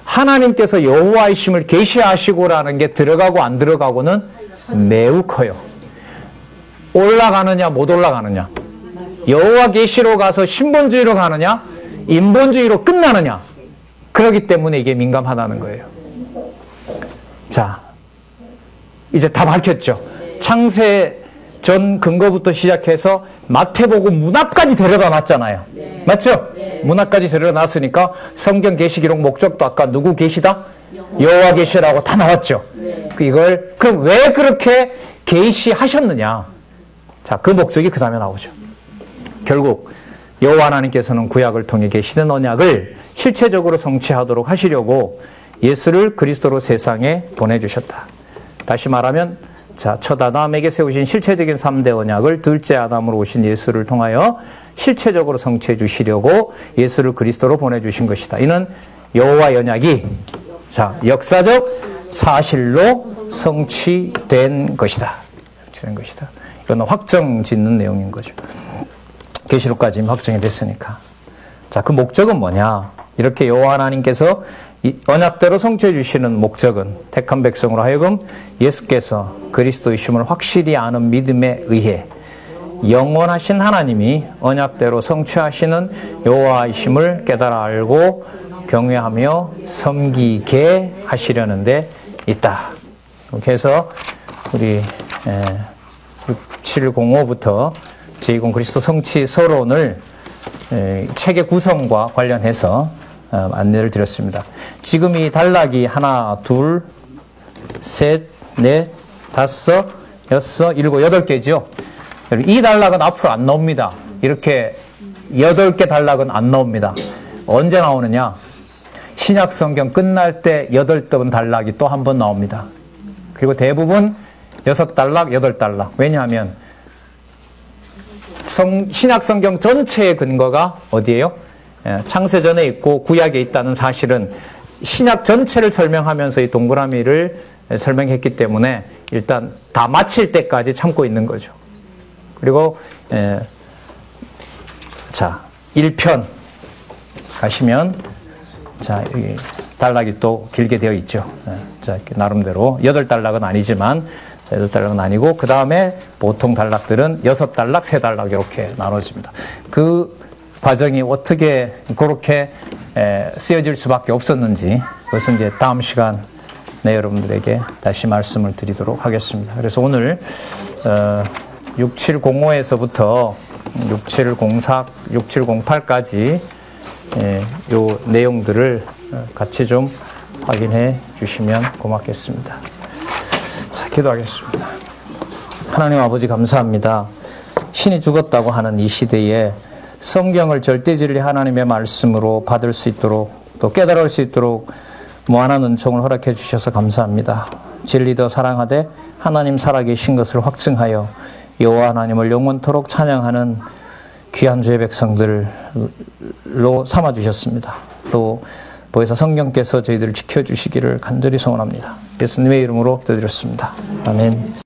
하나님께서 여호와이심을 계시하시고라는 게 들어가고 안 들어가고는 매우 커요. 올라가느냐 못 올라가느냐, 여호와 계시로 가서 신본주의로 가느냐 인본주의로 끝나느냐, 그렇기 때문에 이게 민감하다는 거예요. 자, 이제 다 밝혔죠. 창세 전 근거부터 시작해서 마태복음 문 앞까지 데려다 놨잖아요. 맞죠? 문 앞까지 데려다 놨으니까 성경 계시 기록 목적도 아까 누구 계시다? 여호와 계시라고 다 나왔죠. 이걸 그럼 왜 그렇게 계시하셨느냐? 자, 그 목적이 그 다음에 나오죠. 결국 여호와 하나님께서는 구약을 통해 계시던 언약을 실체적으로 성취하도록 하시려고 예수를 그리스도로 세상에 보내주셨다. 다시 말하면 자, 첫 아담에게 세우신 실체적인 3대 언약을 둘째 아담으로 오신 예수를 통하여 실체적으로 성취해 주시려고 예수를 그리스도로 보내주신 것이다. 이는 여호와의 언약이 자, 역사적 사실로 성취된 것이다. 성취된 것이다. 이건 확정 짓는 내용인 거죠. 계시록까지 확정이 됐으니까. 자, 그 목적은 뭐냐? 이렇게 여호와 하나님께서 이 언약대로 성취해 주시는 목적은 택한 백성으로 하여금 예수께서 그리스도이심을 확실히 아는 믿음에 의해 영원하신 하나님이 언약대로 성취하시는 여호와이심을 깨달아 알고 경외하며 섬기게 하시려는 데 있다. 이렇게 해서 우리 6705부터 제2공 그리스도 성취 서론을 책의 구성과 관련해서 안내를 드렸습니다. 지금 이 단락이 하나, 둘, 셋, 넷, 다섯, 여섯, 일곱, 8개죠. 이 단락은 앞으로 안 나옵니다. 이렇게 8개 단락은 안 나옵니다. 언제 나오느냐? 신약 성경 끝날 때 8번 단락이 또 한 번 나옵니다. 그리고 대부분 6단락, 8단락. 왜냐하면 신약 성경 전체의 근거가 어디예요? 창세전에 있고 구약에 있다는 사실은 신약 전체를 설명하면서 이 동그라미를 설명했기 때문에 일단 다 마칠 때까지 참고 있는 거죠. 그리고 자, 1편 가시면 자, 여기 단락이 또 길게 되어 있죠. 자, 이렇게 나름대로 8단락은 아니지만 자, 8단락은 아니고 그 다음에 보통 단락들은 6단락, 3단락 이렇게 나눠집니다. 그 과정이 어떻게 그렇게 쓰여질 수밖에 없었는지 그것은 이제 다음 시간에 여러분들에게 다시 말씀을 드리도록 하겠습니다. 그래서 오늘 6705에서부터 6704, 6708까지 요 내용들을 같이 좀 확인해 주시면 고맙겠습니다. 자, 기도하겠습니다. 하나님 아버지 감사합니다. 신이 죽었다고 하는 이 시대에 성경을 절대진리 하나님의 말씀으로 받을 수 있도록 또 깨달을 수 있도록 무한한 은총을 허락해 주셔서 감사합니다. 진리도 사랑하되 하나님 살아계신 것을 확증하여 여호와 하나님을 영원토록 찬양하는 귀한 주의 백성들로 삼아주셨습니다. 또 보혜사 성령께서 저희들을 지켜주시기를 간절히 소원합니다. 예수님의 이름으로 기도드렸습니다. 아멘.